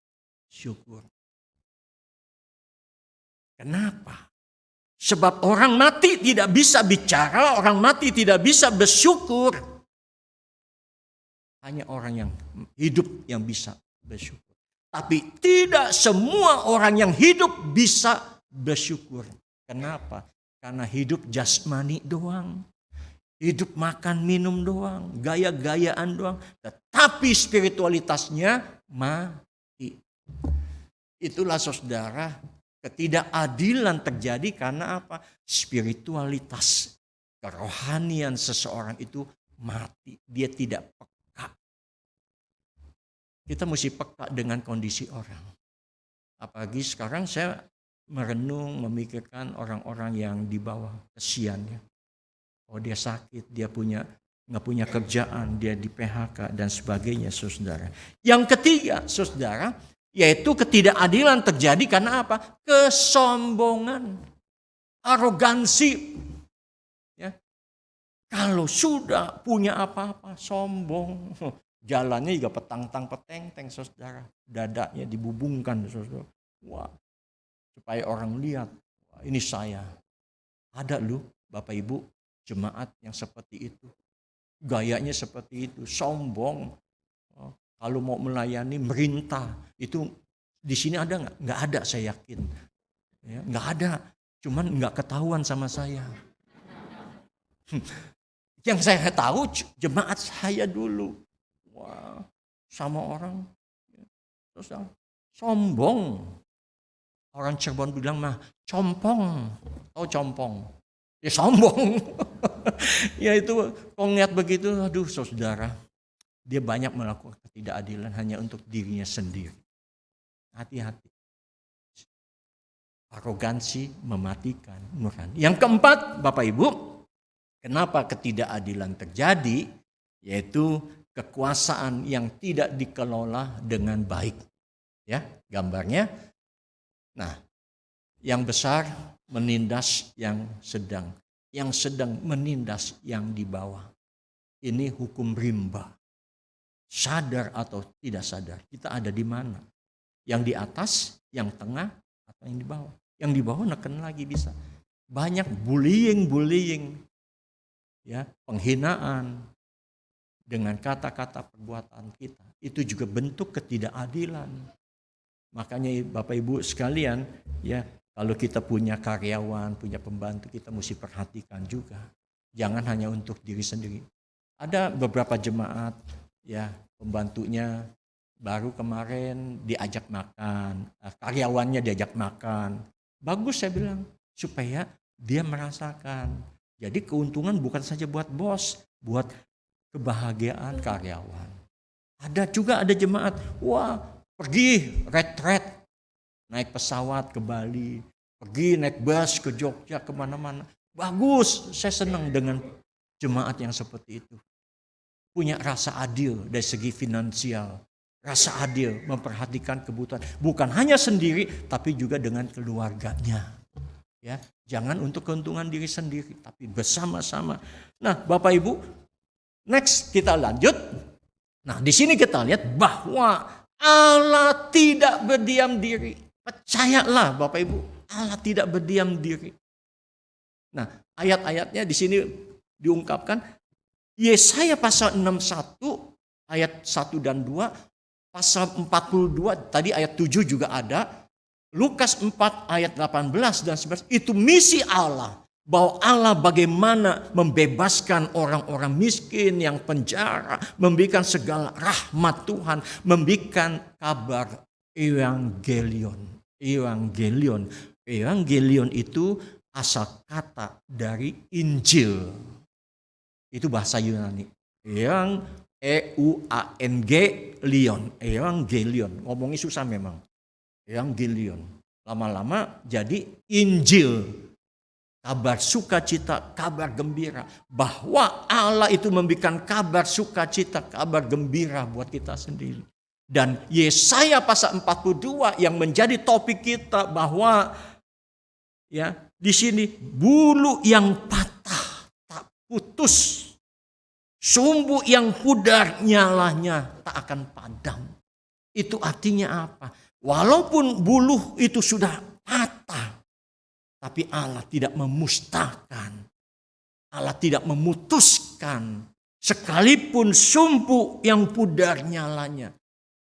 syukur. Kenapa? Sebab orang mati tidak bisa bicara, orang mati tidak bisa bersyukur. Hanya orang yang hidup yang bisa bersyukur. Tapi tidak semua orang yang hidup bisa bersyukur. Kenapa? Karena hidup jasmani doang. Hidup makan minum doang, gaya-gayaan doang. Tetapi spiritualitasnya mati. Itulah saudara, ketidakadilan terjadi karena apa? Spiritualitas, kerohanian seseorang itu mati. Dia tidak peka. Kita mesti peka dengan kondisi orang. Apalagi sekarang saya merenung, memikirkan orang-orang yang di bawah, kesian ya. Oh dia sakit, dia nggak punya kerjaan, dia di PHK dan sebagainya, saudara. Yang ketiga, saudara, yaitu ketidakadilan terjadi karena apa? Kesombongan, arogansi. Ya. Kalau sudah punya apa-apa, sombong. Jalannya juga petang-peteng, saudara. Dadanya dibubungkan, saudara. Wah, supaya orang lihat, wah, ini saya. Ada loh, Bapak Ibu, jemaat yang seperti itu. Gayanya seperti itu, sombong. Kalau mau melayani, merintah. Itu di sini ada nggak? Nggak ada, saya yakin. Ya, nggak ada, cuman nggak ketahuan sama saya. Yang saya tahu jemaat saya dulu. Wah, sama orang terus sombong. Orang Cirebon bilang mah compong. Oh compong. Ya sombong. Ya itu kalau ngeliat begitu, aduh saudara. Dia banyak melakukan ketidakadilan hanya untuk dirinya sendiri. Hati-hati. Arogansi mematikan nurani. Yang keempat, Bapak Ibu, kenapa ketidakadilan terjadi? Yaitu kekuasaan yang tidak dikelola dengan baik. Ya, gambarnya. Nah, yang besar menindas yang sedang menindas yang di bawah. Ini hukum rimba. Sadar atau tidak sadar, kita ada di mana? Yang di atas, yang tengah, atau yang di bawah? Yang di bawah neken lagi bisa. Banyak bullying, ya, penghinaan dengan kata-kata perbuatan kita. Itu juga bentuk ketidakadilan. Makanya Bapak Ibu sekalian, ya, kalau kita punya karyawan, punya pembantu, kita mesti perhatikan juga. Jangan hanya untuk diri sendiri. Ada beberapa jemaat, ya, pembantunya baru kemarin diajak makan, karyawannya diajak makan. Bagus saya bilang, supaya dia merasakan. Jadi keuntungan bukan saja buat bos, buat kebahagiaan karyawan. Ada juga ada jemaat, wah pergi retret, naik pesawat ke Bali, pergi naik bus ke Jogja, kemana-mana. Bagus, saya senang dengan jemaat yang seperti itu. Punya rasa adil dari segi finansial. Rasa adil, memperhatikan kebutuhan. Bukan hanya sendiri, tapi juga dengan keluarganya. Ya, jangan untuk keuntungan diri sendiri, tapi bersama-sama. Nah, Bapak Ibu, next kita lanjut. Nah, di sini kita lihat bahwa Allah tidak berdiam diri. Percayalah Bapak Ibu, Allah tidak berdiam diri. Nah, ayat-ayatnya di sini diungkapkan. Yesaya pasal 61 ayat 1 dan 2, pasal 42 tadi ayat 7 juga ada. Lukas 4 ayat 18 dan 19 itu misi Allah. Bahwa Allah bagaimana membebaskan orang-orang miskin yang penjara, memberikan segala rahmat Tuhan, memberikan kabar evangelion. Evangelion itu asal kata dari Injil. Itu bahasa Yunani. Yang Euangelion, Evangelion, ngomongnya susah memang. Evangelion, lama-lama jadi Injil, kabar sukacita, kabar gembira, bahwa Allah itu memberikan kabar sukacita, kabar gembira buat kita sendiri. Dan Yesaya pasal 42 yang menjadi topik kita, bahwa ya di sini bulu yang patah tak putus, sumbu yang pudar nyalanya tak akan padam. Itu artinya apa? Walaupun bulu itu sudah patah, tapi Allah tidak memusnahkan. Allah tidak memutuskan. Sekalipun sumbu yang pudar nyalanya,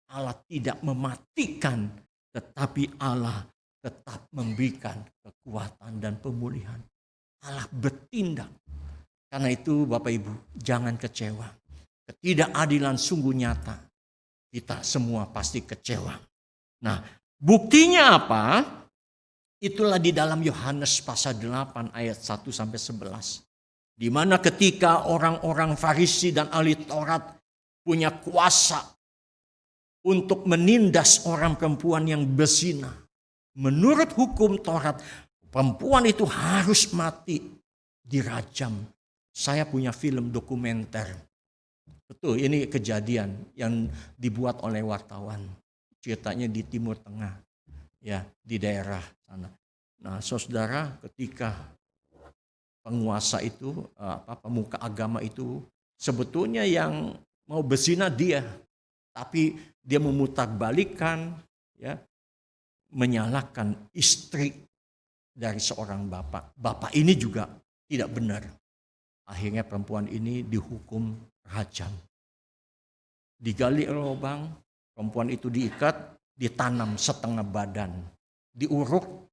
Allah tidak mematikan. Tetapi Allah tetap memberikan kekuatan dan pemulihan. Allah bertindak. Karena itu Bapak Ibu, jangan kecewa. Ketidakadilan sungguh nyata. Kita semua pasti kecewa. Nah, buktinya apa? Itulah di dalam Yohanes pasal 8 ayat 1 sampai 11. Di mana ketika orang-orang Farisi dan ahli Taurat punya kuasa untuk menindas orang perempuan yang berzina. Menurut hukum Taurat, perempuan itu harus mati, dirajam. Saya punya film dokumenter. Betul, ini kejadian yang dibuat oleh wartawan. Ceritanya di Timur Tengah, ya, di daerah sana. Nah, saudara, ketika penguasa itu, pemuka agama itu, sebetulnya yang mau berzina dia, tapi dia memutarbalikkan, ya, menyalahkan istri dari seorang bapak. Bapak ini juga tidak benar. Akhirnya perempuan ini dihukum rajam. Digali lubang, perempuan itu diikat, ditanam setengah badan, diuruk.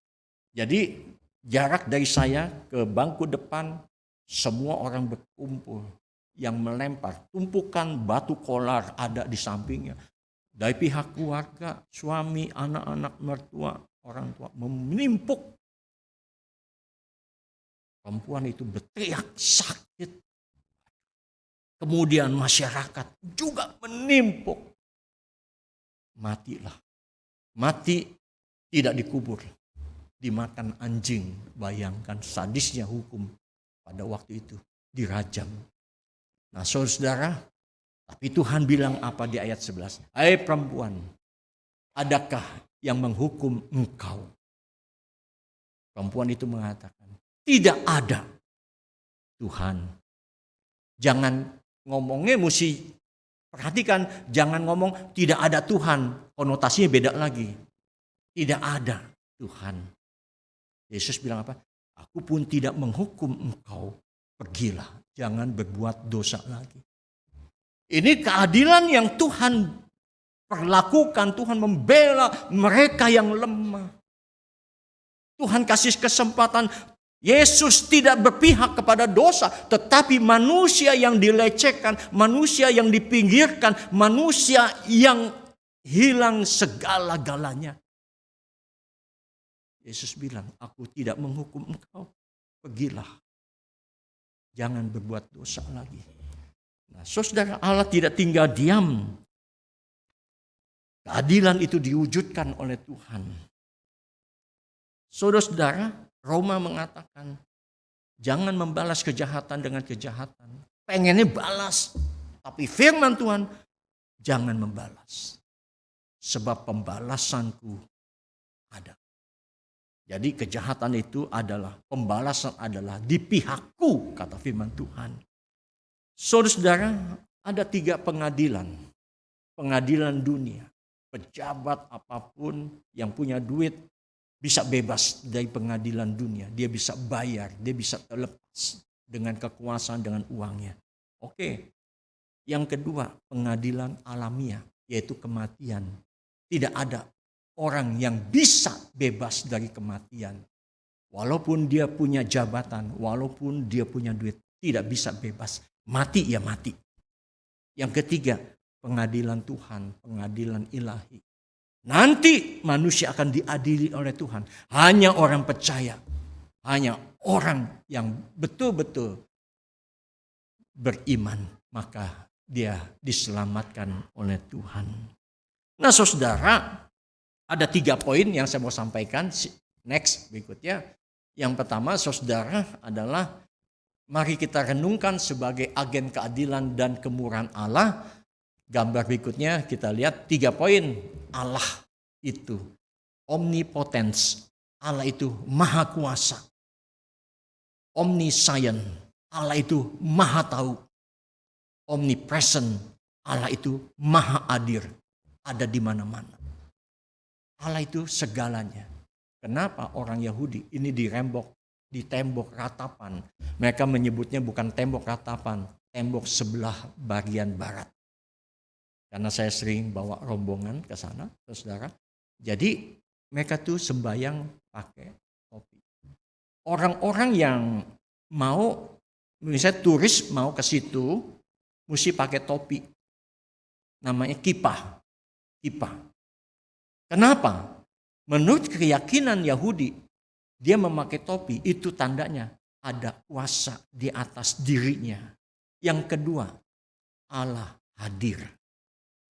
Jadi jarak dari saya ke bangku depan, semua orang berkumpul. Yang melempar, tumpukan batu kolar ada di sampingnya. Dari pihak keluarga, suami, anak-anak, mertua, orang tua menimpuk. Perempuan itu berteriak sakit. Kemudian masyarakat juga menimpuk. Matilah. Mati tidak dikubur. Dimakan anjing. Bayangkan sadisnya hukum pada waktu itu. Dirajam. Nah, saudara, tapi Tuhan bilang apa di ayat 11? Hai perempuan, adakah yang menghukum engkau? Perempuan itu mengatakan, tidak ada, Tuhan. Jangan ngomongnya mesti perhatikan, jangan ngomong tidak ada Tuhan, konotasinya beda lagi. Tidak ada Tuhan. Yesus bilang apa? Aku pun tidak menghukum engkau, pergilah, jangan berbuat dosa lagi. Ini keadilan yang Tuhan perlakukan, Tuhan membela mereka yang lemah. Tuhan kasih kesempatan. Yesus tidak berpihak kepada dosa, tetapi manusia yang dilecehkan, manusia yang dipinggirkan, manusia yang hilang segala-galanya. Yesus bilang, aku tidak menghukum engkau, pergilah. Jangan berbuat dosa lagi. Nah, saudara, Allah tidak tinggal diam. Keadilan itu diwujudkan oleh Tuhan. Saudara-saudara, Roma mengatakan, jangan membalas kejahatan dengan kejahatan. Pengennya balas, tapi firman Tuhan, jangan membalas. Sebab pembalasanku ada. Jadi kejahatan itu adalah, pembalasan adalah di pihakku, kata firman Tuhan. Saudara-saudara, ada 3 pengadilan. Pengadilan dunia. Pejabat apapun yang punya duit bisa bebas dari pengadilan dunia. Dia bisa bayar, dia bisa terlepas dengan kekuasaan, dengan uangnya. Oke. Yang kedua, pengadilan alamiah, yaitu kematian. Tidak ada orang yang bisa bebas dari kematian. Walaupun dia punya jabatan, walaupun dia punya duit, tidak bisa bebas. Mati ya mati. Yang ketiga, pengadilan Tuhan, pengadilan ilahi. Nanti manusia akan diadili oleh Tuhan. Hanya orang percaya, hanya orang yang betul-betul beriman, maka dia diselamatkan oleh Tuhan. Nah saudara, ada 3 poin yang saya mau sampaikan. Next, berikutnya. Yang pertama saudara adalah mari kita renungkan sebagai agen keadilan dan kemurahan Allah. Gambar berikutnya kita lihat 3 poin. Allah itu omnipotence. Allah itu maha kuasa. Omniscient. Allah itu maha tahu. Omnipresent. Allah itu maha hadir. Ada di mana-mana. Allah itu segalanya. Kenapa orang Yahudi ini di tembok ratapan? Mereka menyebutnya bukan tembok ratapan, tembok sebelah bagian barat. Karena saya sering bawa rombongan ke sana, saudara. Jadi mereka tuh sembahyang pakai topi. Orang-orang yang mau, misalnya turis mau ke situ, mesti pakai topi. Namanya kipah. Kenapa? Menurut keyakinan Yahudi, dia memakai topi, itu tandanya ada kuasa di atas dirinya. Yang kedua, Allah hadir.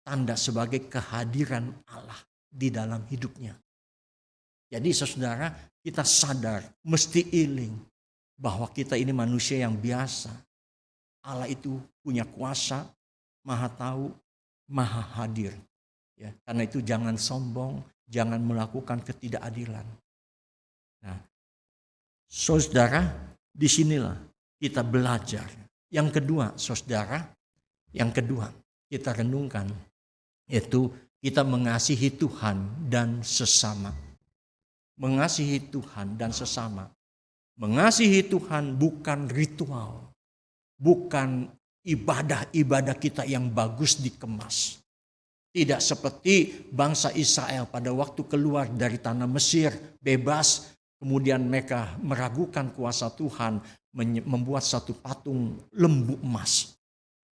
Tanda sebagai kehadiran Allah di dalam hidupnya. Jadi saudara, kita sadar, mesti iling bahwa kita ini manusia yang biasa. Allah itu punya kuasa, maha tahu, maha hadir. Ya, karena itu jangan sombong, jangan melakukan ketidakadilan. Nah, saudara, disinilah kita belajar. Yang kedua, saudara, kita renungkan, yaitu kita mengasihi Tuhan dan sesama. Mengasihi Tuhan dan sesama. Mengasihi Tuhan bukan ritual, bukan ibadah-ibadah kita yang bagus dikemas. Tidak seperti bangsa Israel pada waktu keluar dari tanah Mesir bebas, kemudian mereka meragukan kuasa Tuhan, membuat satu patung lembu emas.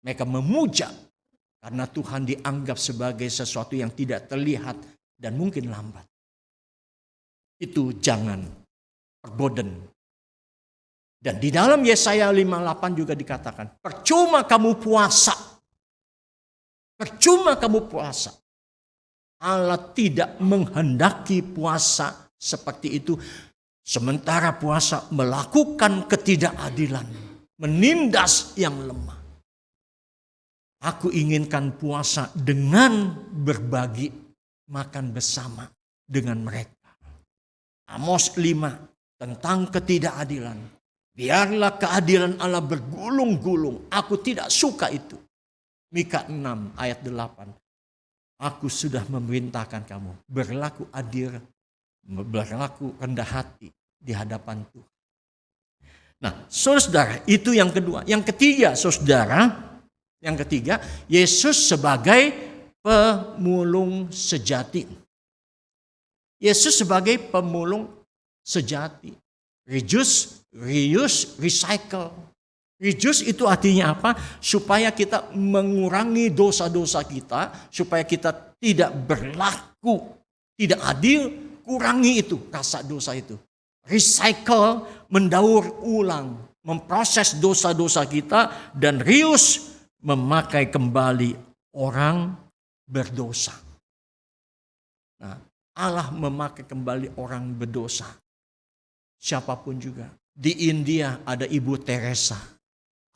Mereka memuja karena Tuhan dianggap sebagai sesuatu yang tidak terlihat dan mungkin lambat. Itu jangan perboden. Dan di dalam Yesaya 58 juga dikatakan, percuma kamu puasa. Percuma kamu puasa. Allah tidak menghendaki puasa seperti itu. Sementara puasa melakukan ketidakadilan. Menindas yang lemah. Aku inginkan puasa dengan berbagi makan bersama dengan mereka. Amos 5 tentang ketidakadilan. Biarlah keadilan Allah bergulung-gulung. Aku tidak suka itu. Mika 6 ayat 8. Aku sudah memerintahkan kamu berlaku adil, berlaku rendah hati di hadapan Tuhan. Nah, saudara, itu yang kedua. Yang ketiga, saudara, Yesus sebagai pemulung sejati. Yesus sebagai pemulung sejati. Reduce, reuse, recycle. Reduce itu artinya apa? Supaya kita mengurangi dosa-dosa kita, supaya kita tidak berlaku, tidak adil, kurangi itu, rasa dosa itu. Recycle, mendaur ulang, memproses dosa-dosa kita, dan reuse, memakai kembali orang berdosa. Nah, Allah memakai kembali orang berdosa. Siapapun juga. Di India ada Ibu Teresa.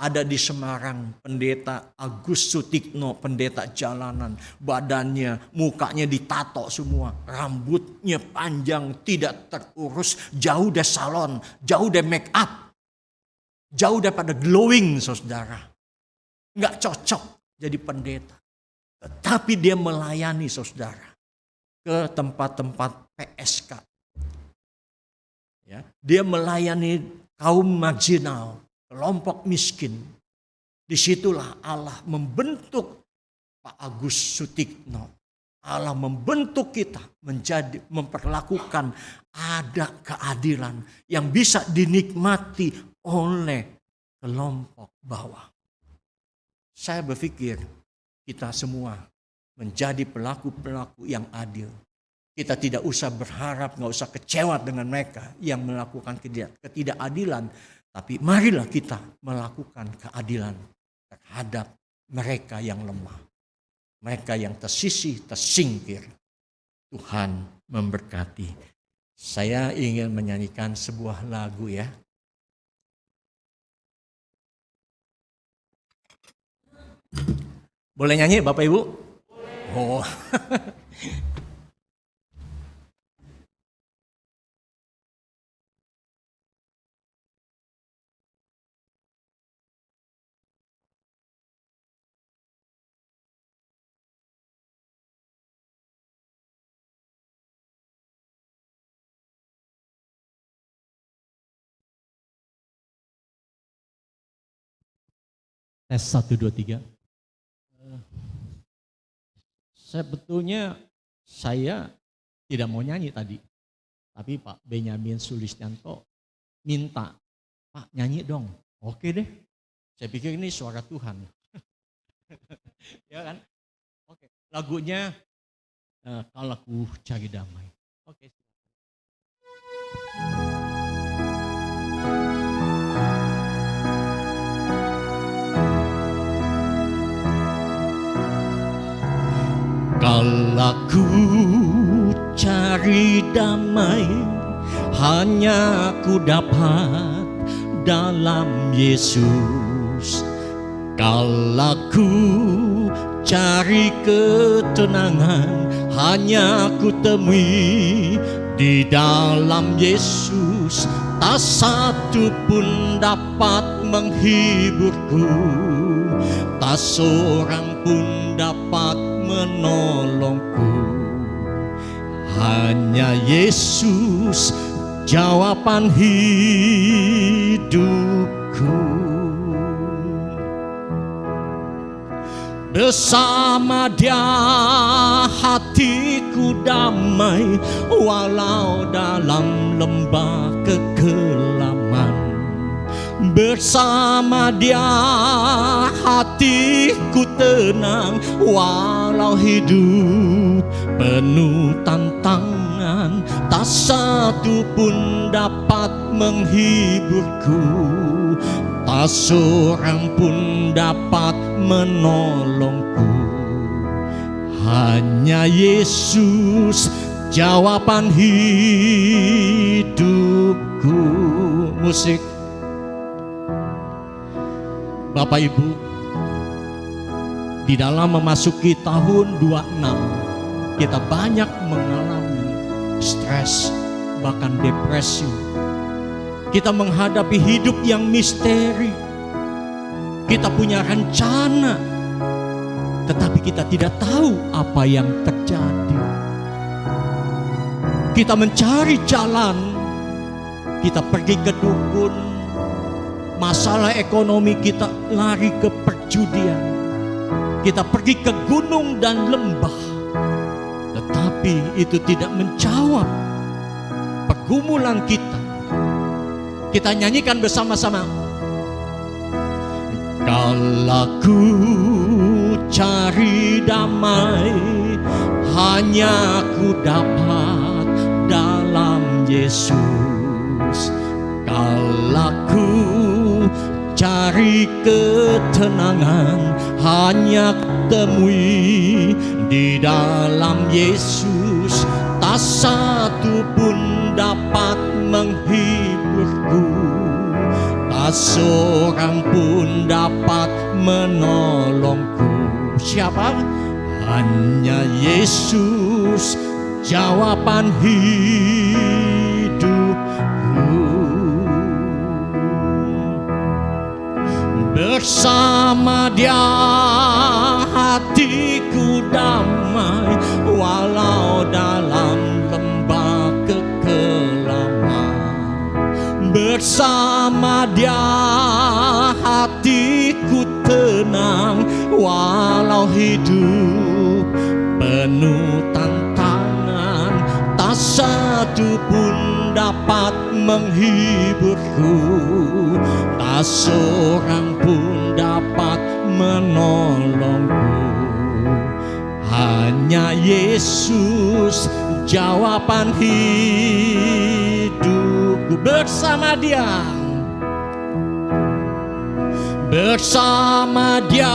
Ada di Semarang pendeta Agus Sutikno, pendeta jalanan. Badannya, mukanya ditato semua. Rambutnya panjang, tidak terurus. Jauh dari salon, jauh dari make up. Jauh daripada glowing, saudara. Nggak cocok jadi pendeta. Tetapi dia melayani, saudara. Ke tempat-tempat PSK. Ya, dia melayani kaum marginal. Kelompok miskin. Disitulah Allah membentuk Pak Agus Sutikno. Allah membentuk kita menjadi, memperlakukan ada keadilan yang bisa dinikmati oleh kelompok bawah. Saya berpikir kita semua menjadi pelaku-pelaku yang adil. Kita tidak usah berharap, nggak usah kecewa dengan mereka yang melakukan ketidakadilan. Tapi marilah kita melakukan keadilan terhadap mereka yang lemah, mereka yang tersisih, tersingkir. Tuhan memberkati. Saya ingin menyanyikan sebuah lagu ya. Boleh nyanyi Bapak Ibu? Oh. Tes 1, 2, 3. Sebetulnya saya tidak mau nyanyi tadi. Tapi Pak Benyamin Sulistianto minta, Pak nyanyi dong. Oke deh. Saya pikir ini suara Tuhan. Ya kan? Oke. Lagunya Kalau Ku Cari Damai. Oke. Kalau ku cari damai, hanya ku dapat dalam Yesus. Kalau ku cari ketenangan, hanya ku temui di dalam Yesus. Tak satu pun dapat menghiburku, tak seorang pun dapat menolongku. Hanya Yesus jawaban hidupku. Bersama Dia hatiku damai, walau dalam lembah kekelaman. Bersama Dia hatiku tenang, walau hidup penuh tantangan. Tak satu pun dapat menghiburku, tak seorang pun dapat menolongku. Hanya Yesus jawaban hidupku. Musik. Bapak Ibu, di dalam memasuki tahun 26, kita banyak mengalami stres, bahkan depresi. Kita menghadapi hidup yang misteri. Kita punya rencana, tetapi kita tidak tahu apa yang terjadi. Kita mencari jalan, kita pergi ke dukun. Masalah ekonomi kita lari ke perjudian. Kita pergi ke gunung dan lembah. Tetapi itu tidak menjawab pergumulan kita. Kita nyanyikan bersama-sama. Kalau ku cari damai, hanya ku dapat dalam Yesus. Kalau ku cari ketenangan, hanya temui di dalam Yesus. Tak satu pun dapat menghiburku, tak seorang pun dapat menolongku. Siapa? Hanya Yesus jawaban hidupku. Bersama Dia hatiku damai, walau dalam lembah kekelaman. Bersama Dia hatiku tenang, walau hidup penuh tantangan. Tak satu pun dapat menghiburku, tak seorang pun dapat menolongku. Hanya Yesus jawaban hidupku. Bersama Dia, Bersama Dia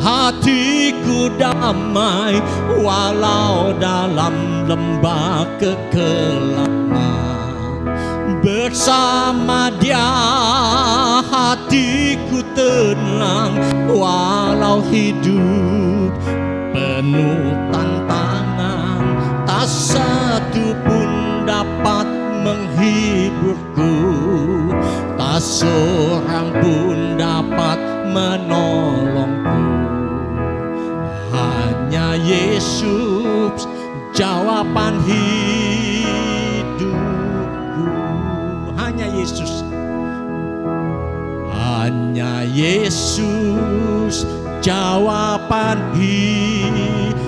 hatiku damai, walau dalam lembah kekelaman. Bersama Dia hatiku tenang, walau hidup penuh tantangan. Tak satu pun dapat menghiburku, tak seorang pun dapat menolongku. Hanya Yesus jawaban hidupku. Hanya Yesus. Hanya Yesus jawaban hidupku.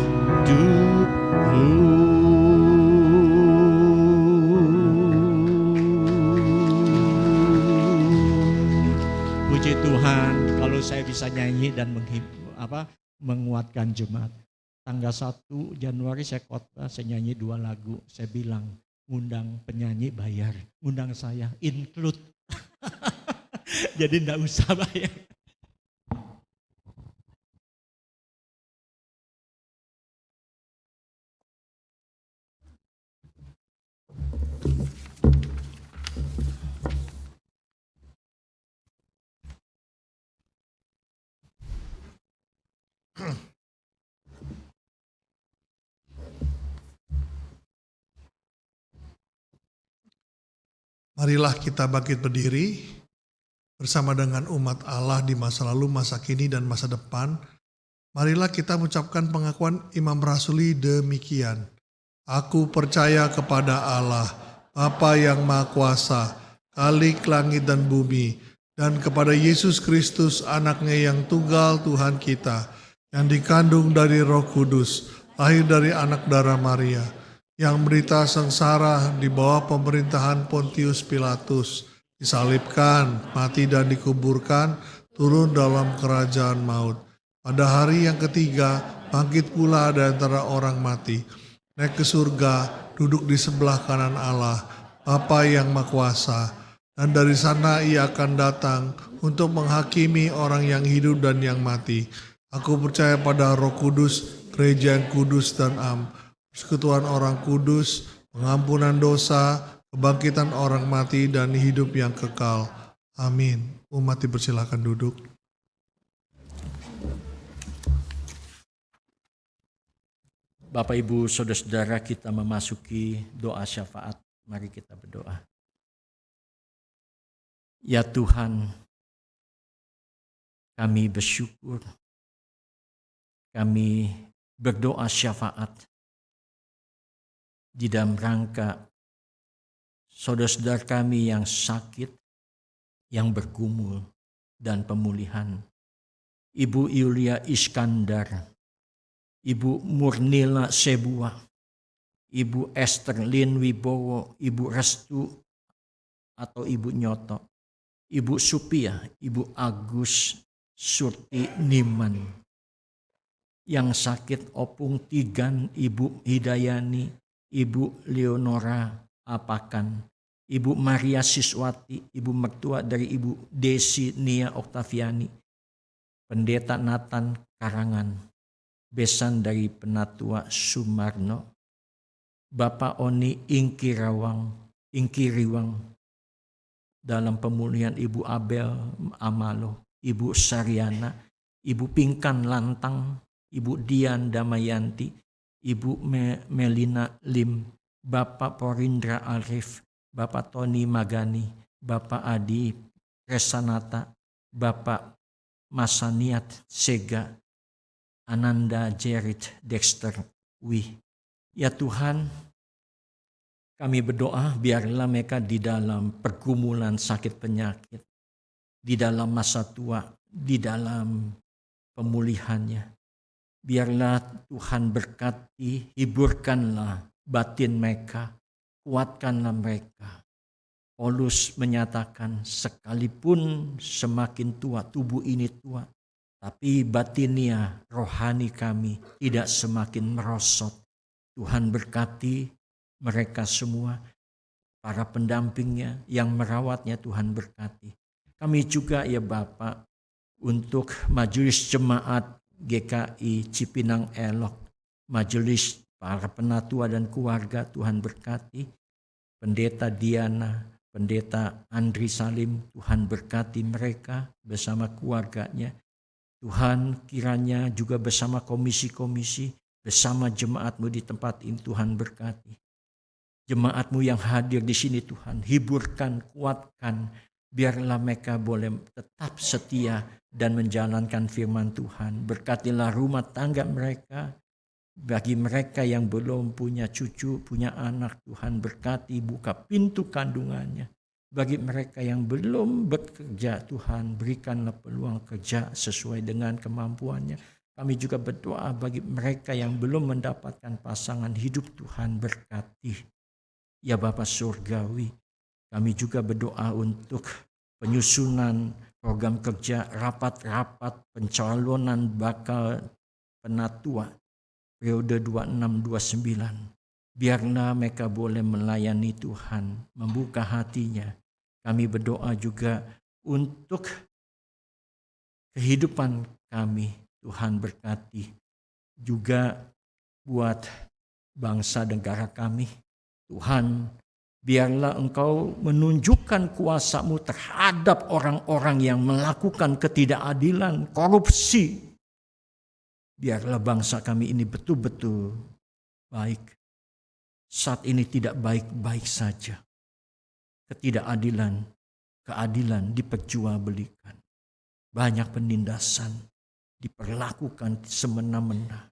Puji Tuhan, kalau saya bisa nyanyi dan menguatkan jemaat. Tanggal 1 Januari saya khotbah, saya nyanyi 2 lagu. Saya bilang, ngundang penyanyi bayar, ngundang saya include. Jadi enggak usah bayar. Marilah kita bangkit berdiri bersama dengan umat Allah di masa lalu, masa kini, dan masa depan. Marilah kita mengucapkan pengakuan Imam Rasuli demikian. Aku percaya kepada Allah, Bapa yang Maha Kuasa, Khalik langit dan bumi, dan kepada Yesus Kristus, anaknya yang tunggal Tuhan kita, yang dikandung dari Roh Kudus, lahir dari anak darah Maria, yang menderita sengsara di bawah pemerintahan Pontius Pilatus, disalibkan, mati dan dikuburkan, turun dalam kerajaan maut. Pada hari yang ketiga, bangkit pula dari antara orang mati, naik ke surga, duduk di sebelah kanan Allah, Bapa yang Maha Kuasa, dan dari sana Ia akan datang untuk menghakimi orang yang hidup dan yang mati. Aku percaya pada Roh Kudus, gereja yang kudus dan am, persekutuan orang kudus, pengampunan dosa, kebangkitan orang mati, dan hidup yang kekal. Amin. Umat dipersilakan duduk. Bapak, Ibu, Saudara-saudara, kita memasuki doa syafaat. Mari kita berdoa. Ya Tuhan, kami bersyukur, kami berdoa syafaat di dalam rangka saudara-saudara kami yang sakit, yang bergumul, dan pemulihan. Ibu Yulia Iskandar, Ibu Murnila Sebua, Ibu Esther Lin Wibowo, Ibu Restu atau Ibu Nyoto, Ibu Supia, Ibu Agus Surti Niman. Yang sakit Opung Tigan, Ibu Hidayani, Ibu Leonora Apakan, Ibu Maria Siswati, Ibu mertua dari Ibu Desi Nia Oktaviani, Pendeta Nathan Karangan, besan dari Penatua Sumarno, Bapak Oni Ingkiriwang, dalam pemulihan Ibu Abel Amalo, Ibu Saryana, Ibu Pingkan Lantang, Ibu Dian Damayanti, Ibu Melina Lim, Bapak Porindra Arif, Bapak Tony Magani, Bapak Adi Resanata, Bapak Masaniat Sega, Ananda Jerit Dexter Wih. Ya Tuhan, kami berdoa biarlah mereka di dalam pergumulan sakit penyakit, di dalam masa tua, di dalam pemulihannya. Biarlah Tuhan berkati, hiburkanlah batin mereka, kuatkanlah mereka. Paulus menyatakan, sekalipun semakin tua, tubuh ini tua, tapi batinia, rohani kami tidak semakin merosot. Tuhan berkati mereka semua, para pendampingnya yang merawatnya Tuhan berkati. Kami juga ya Bapak untuk Majelis Jemaat GKI Cipinang Elok, Majelis para penatua dan keluarga, Tuhan berkati. Pendeta Diana, Pendeta Andri Salim, Tuhan berkati mereka bersama keluarganya. Tuhan kiranya juga bersama komisi-komisi, bersama jemaat-Mu di tempat ini, Tuhan berkati. Jemaat-Mu yang hadir di sini Tuhan, hiburkan, kuatkan, biarlah mereka boleh tetap setia dan menjalankan firman Tuhan. Berkatilah rumah tangga mereka. Bagi mereka yang belum punya cucu, punya anak, Tuhan berkati, buka pintu kandungannya. Bagi mereka yang belum bekerja, Tuhan berikanlah peluang kerja sesuai dengan kemampuannya. Kami juga berdoa bagi mereka yang belum mendapatkan pasangan hidup, Tuhan berkati. Ya Bapa Surgawi, kami juga berdoa untuk penyusunan program kerja, rapat-rapat pencalonan bakal penatua periode 26-29. Biarlah mereka boleh melayani Tuhan, membuka hatinya. Kami berdoa juga untuk kehidupan kami, Tuhan berkati. Juga buat bangsa negara kami, Tuhan, biarlah Engkau menunjukkan kuasa-Mu terhadap orang-orang yang melakukan ketidakadilan, korupsi. Biarlah bangsa kami ini betul-betul baik. Saat ini tidak baik-baik saja. Ketidakadilan, keadilan diperjualbelikan. Banyak penindasan diperlakukan semena-mena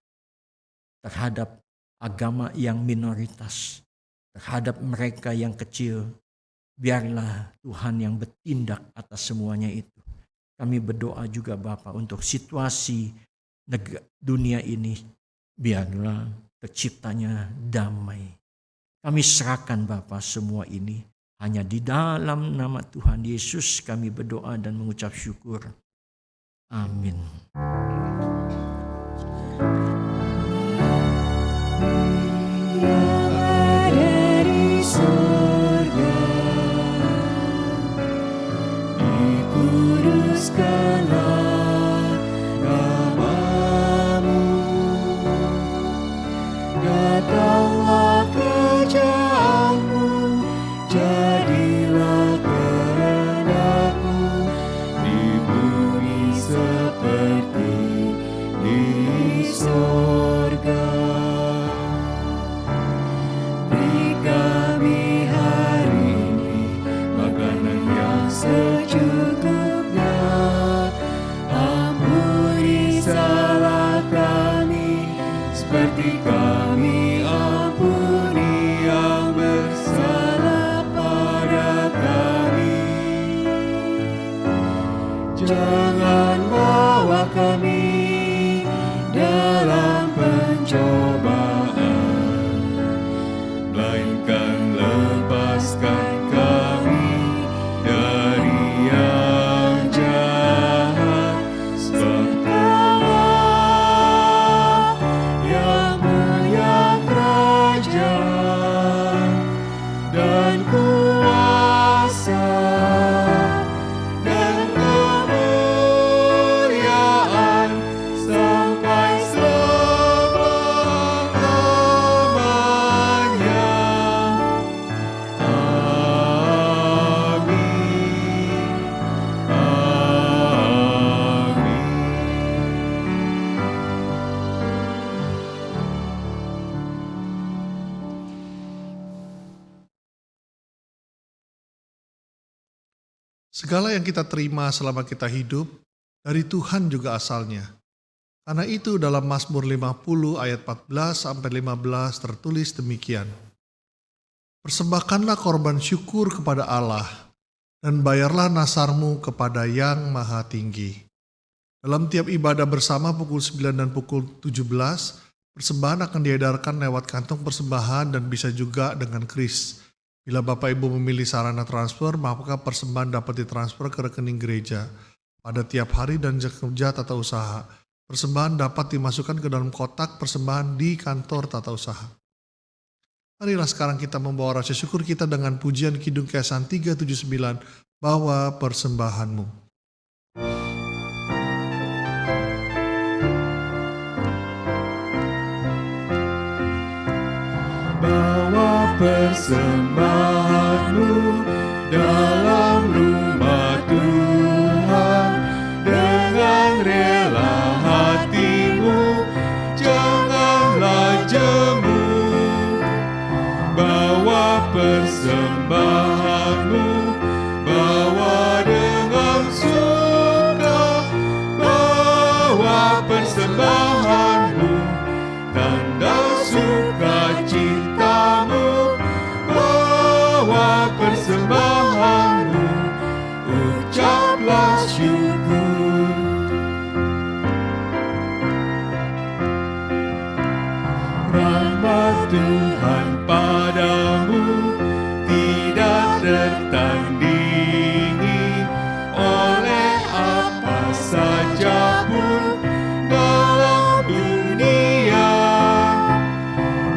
terhadap agama yang minoritas, terhadap mereka yang kecil. Biarlah Tuhan yang bertindak atas semuanya itu. Kami berdoa juga Bapa untuk situasi dunia ini, biarlah terciptanya damai. Kami serahkan Bapa semua ini, hanya di dalam nama Tuhan Yesus kami berdoa dan mengucap syukur. Amin. Dari surga dikuduskanlah namamu, datanglah kerajaan-Mu, jadilah kehendak-Mu di bumi seperti di sorga. Beri kami hari ini makanan yang secukupnya. Ampuni salah kami seperti kami ampuni yang bersalah pada kami. Jangan bawa kami dalam pencobaan, melainkan lepaskan kami dari yang jahat. Sebab Kaulah yang punya kerajaan dan kuasa dan kemuliaan sampai selama-lamanya. Amin. Amin. Segala yang kita terima selama kita hidup, dari Tuhan juga asalnya. Karena itu dalam Mazmur 50 ayat 14-15 tertulis demikian. Persembahkanlah korban syukur kepada Allah, dan bayarlah nasarmu kepada Yang Maha Tinggi. Dalam tiap ibadah bersama pukul 9 dan pukul 17, persembahan akan diedarkan lewat kantong persembahan dan bisa juga dengan kris. Bila Bapak Ibu memilih sarana transfer, maka persembahan dapat ditransfer ke rekening gereja pada tiap hari dan jam kerja tata usaha. Persembahan dapat dimasukkan ke dalam kotak persembahan di kantor tata usaha. Marilah sekarang kita membawa rasa syukur kita dengan pujian Kidung Kesan 379 bawa persembahanmu. Bawa persembahanmu dalam rumah Tuhan dengan rela hatimu, janganlah jemu. Bawa persembahanmu, bawa dengan suka, bawa persembahanmu, tanda sukacitamu, bawa persembahanmu, ucaplah syukur. Rahmat Tuhan padamu tidak tertandingi oleh apa saja pun dalam dunia.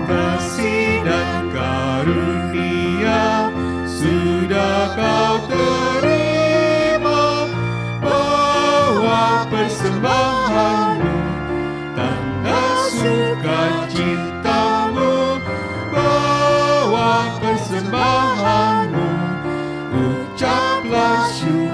Kasih dan karunia sudah kau terima, bawa persembahanmu, tanda sukacitamu, bawa persembahanmu, ucaplah syukur.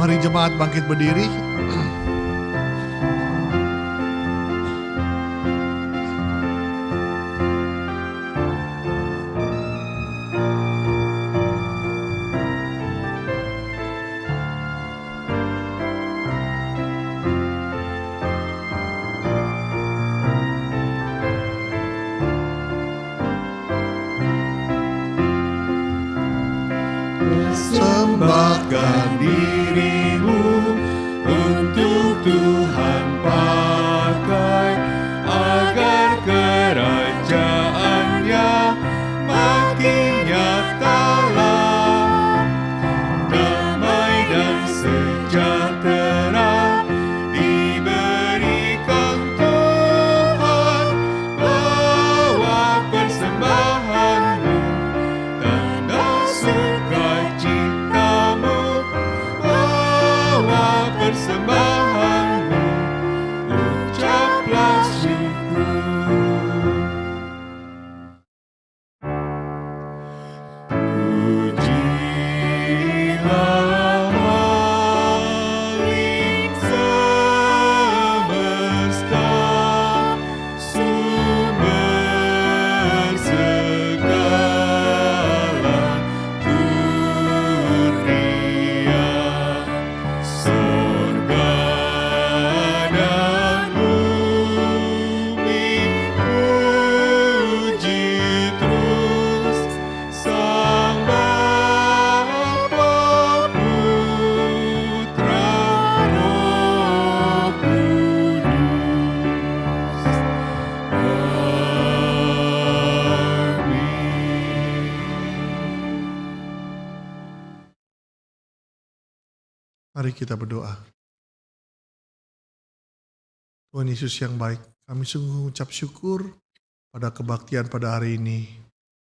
Mari jemaat bangkit berdiri. Persembahkan dirimu untuk Tuhan pakai, agar kerajaannya makin nyatalah. Damai dan sejahtera diberikan Tuhan, bawa persembahanmu, tanda sukacitamu, bawa Mari kita berdoa. Tuhan Yesus yang baik, kami sungguh ucap syukur pada kebaktian pada hari ini.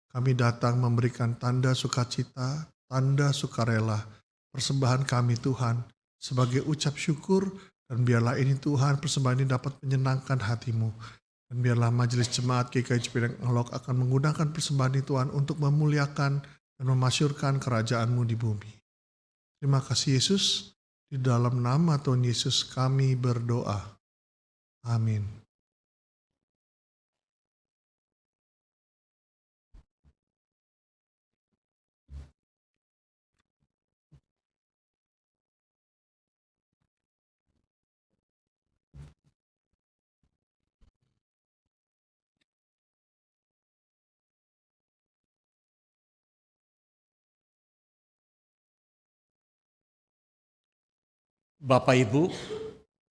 Kami datang memberikan tanda sukacita, tanda sukarela, persembahan kami Tuhan, sebagai ucap syukur, dan biarlah ini Tuhan, persembahan ini dapat menyenangkan hati-Mu. Dan biarlah majelis jemaat GKI Cipinang Elok akan menggunakan persembahan ini Tuhan untuk memuliakan dan memasyurkan kerajaan-Mu di bumi. Terima kasih Yesus, di dalam nama Tuhan Yesus kami berdoa. Amin. Bapak Ibu,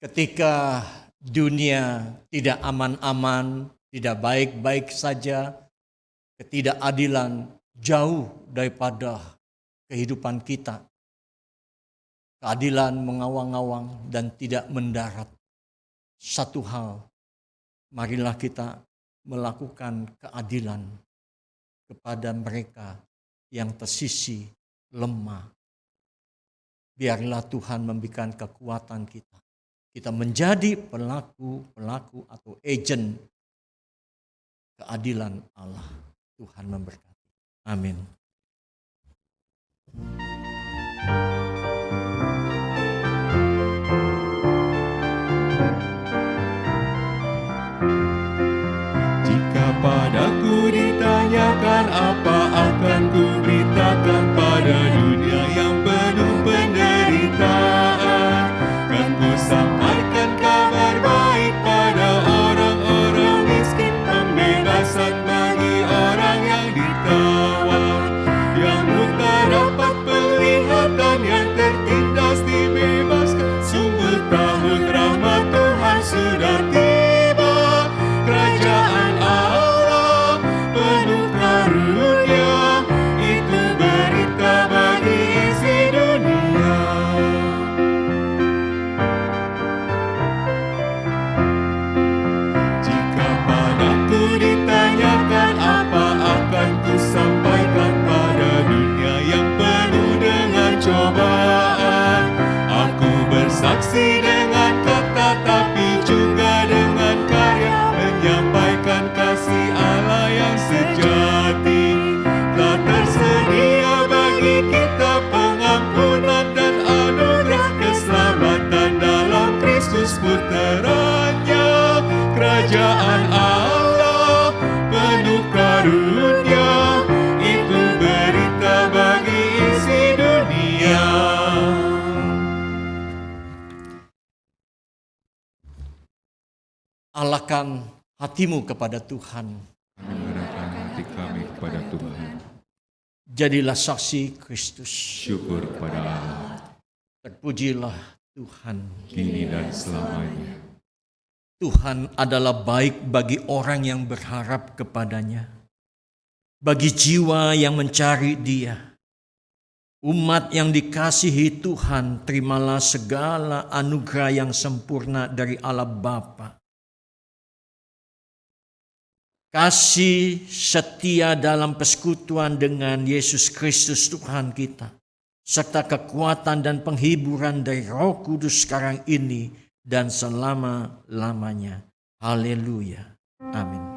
ketika dunia tidak aman-aman, tidak baik-baik saja, ketidakadilan jauh daripada kehidupan kita. Keadilan mengawang-awang dan tidak mendarat. Satu hal, marilah kita melakukan keadilan kepada mereka yang tersisi lemah. Biarlah Tuhan memberikan kekuatan kita. Kita menjadi pelaku atau agen keadilan Allah. Tuhan memberkati. Amin. Jika padaku ditanyakan apa akan ku beritakan pada dunia yang penuh penderitaan, kan ku sampaikan kabar baik pada orang-orang miskin, pembebasan bagi orang yang ditawan, yang buta dapat penglihatan, yang tertindas dibebaskan. Sungguh tahun rahmat Tuhan sudah tiba, kerajaan Allah penuh karunia, itu berita bagi isi dunia. Jika padaku ditanyakan apa akan ku sampaikan pada dunia yang penuh dengan cobaan, aku bersaksi dengan kata tapi juga dengan karya, menyampaikan kasih Allah yang sejati. Telah tersedia bagi kita pengampunan dan anugerah keselamatan dalam Kristus puteranya. Kerajaan Allah penuh karunia, itu berita bagi isi dunia. Arahkan hatimu kepada Tuhan. Mengarahkan hati kami kepada Tuhan. Jadilah saksi Kristus. Syukur kepada Allah, Terpujilah Tuhan. kini dan selamanya. Tuhan adalah baik bagi orang yang berharap kepadanya, bagi jiwa yang mencari Dia. Umat yang dikasihi Tuhan, terimalah segala anugerah yang sempurna dari Allah Bapa. Kasih setia dalam persekutuan dengan Yesus Kristus Tuhan kita, serta kekuatan dan penghiburan dari Roh Kudus sekarang ini dan selama-lamanya. Haleluya. Amin. Amin.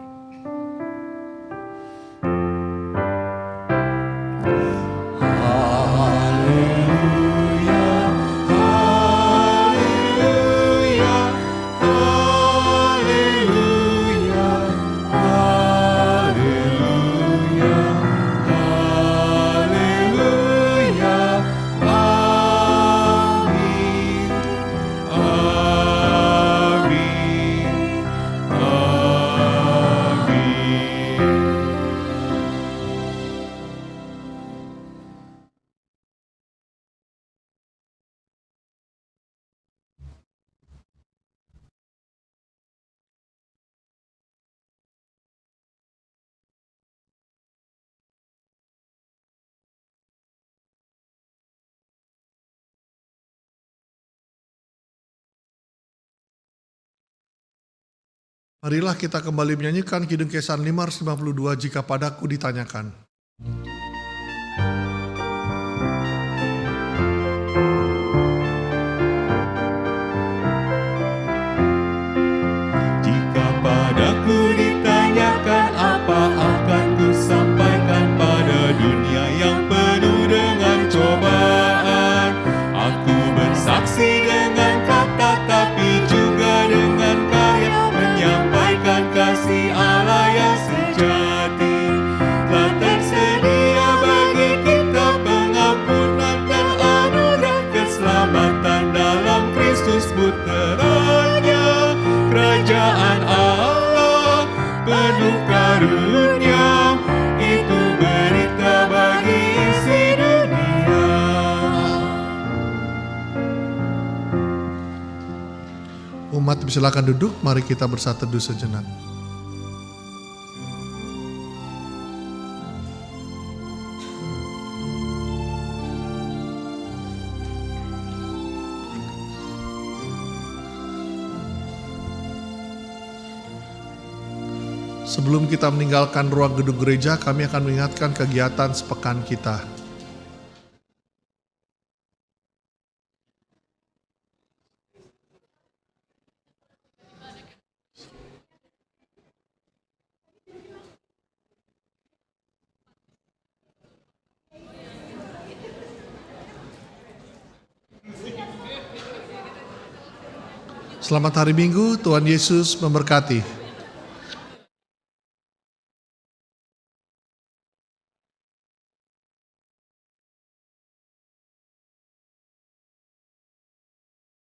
Marilah kita kembali menyanyikan Kidung Kesan 552, Jika Padaku Ditanyakan. Jika padaku ditanyakan apa akan ku sampaikan pada dunia yang penuh dengan cobaan. Aku bersaksi dengan kata tapi juga dengan karya menyampaikan kasih Allah yang sejati. Telah tersedia bagi kita pengampunan dan anugerah keselamatan dalam Kristus puteranya. Kerajaan Allah penuh karunia, itu berita bagi isi dunia. Umat silakan duduk, mari kita bersatu teduh sejenak. Sebelum kita meninggalkan ruang gedung gereja, kami akan mengingatkan kegiatan sepekan kita. Selamat hari Minggu, Tuhan Yesus memberkati.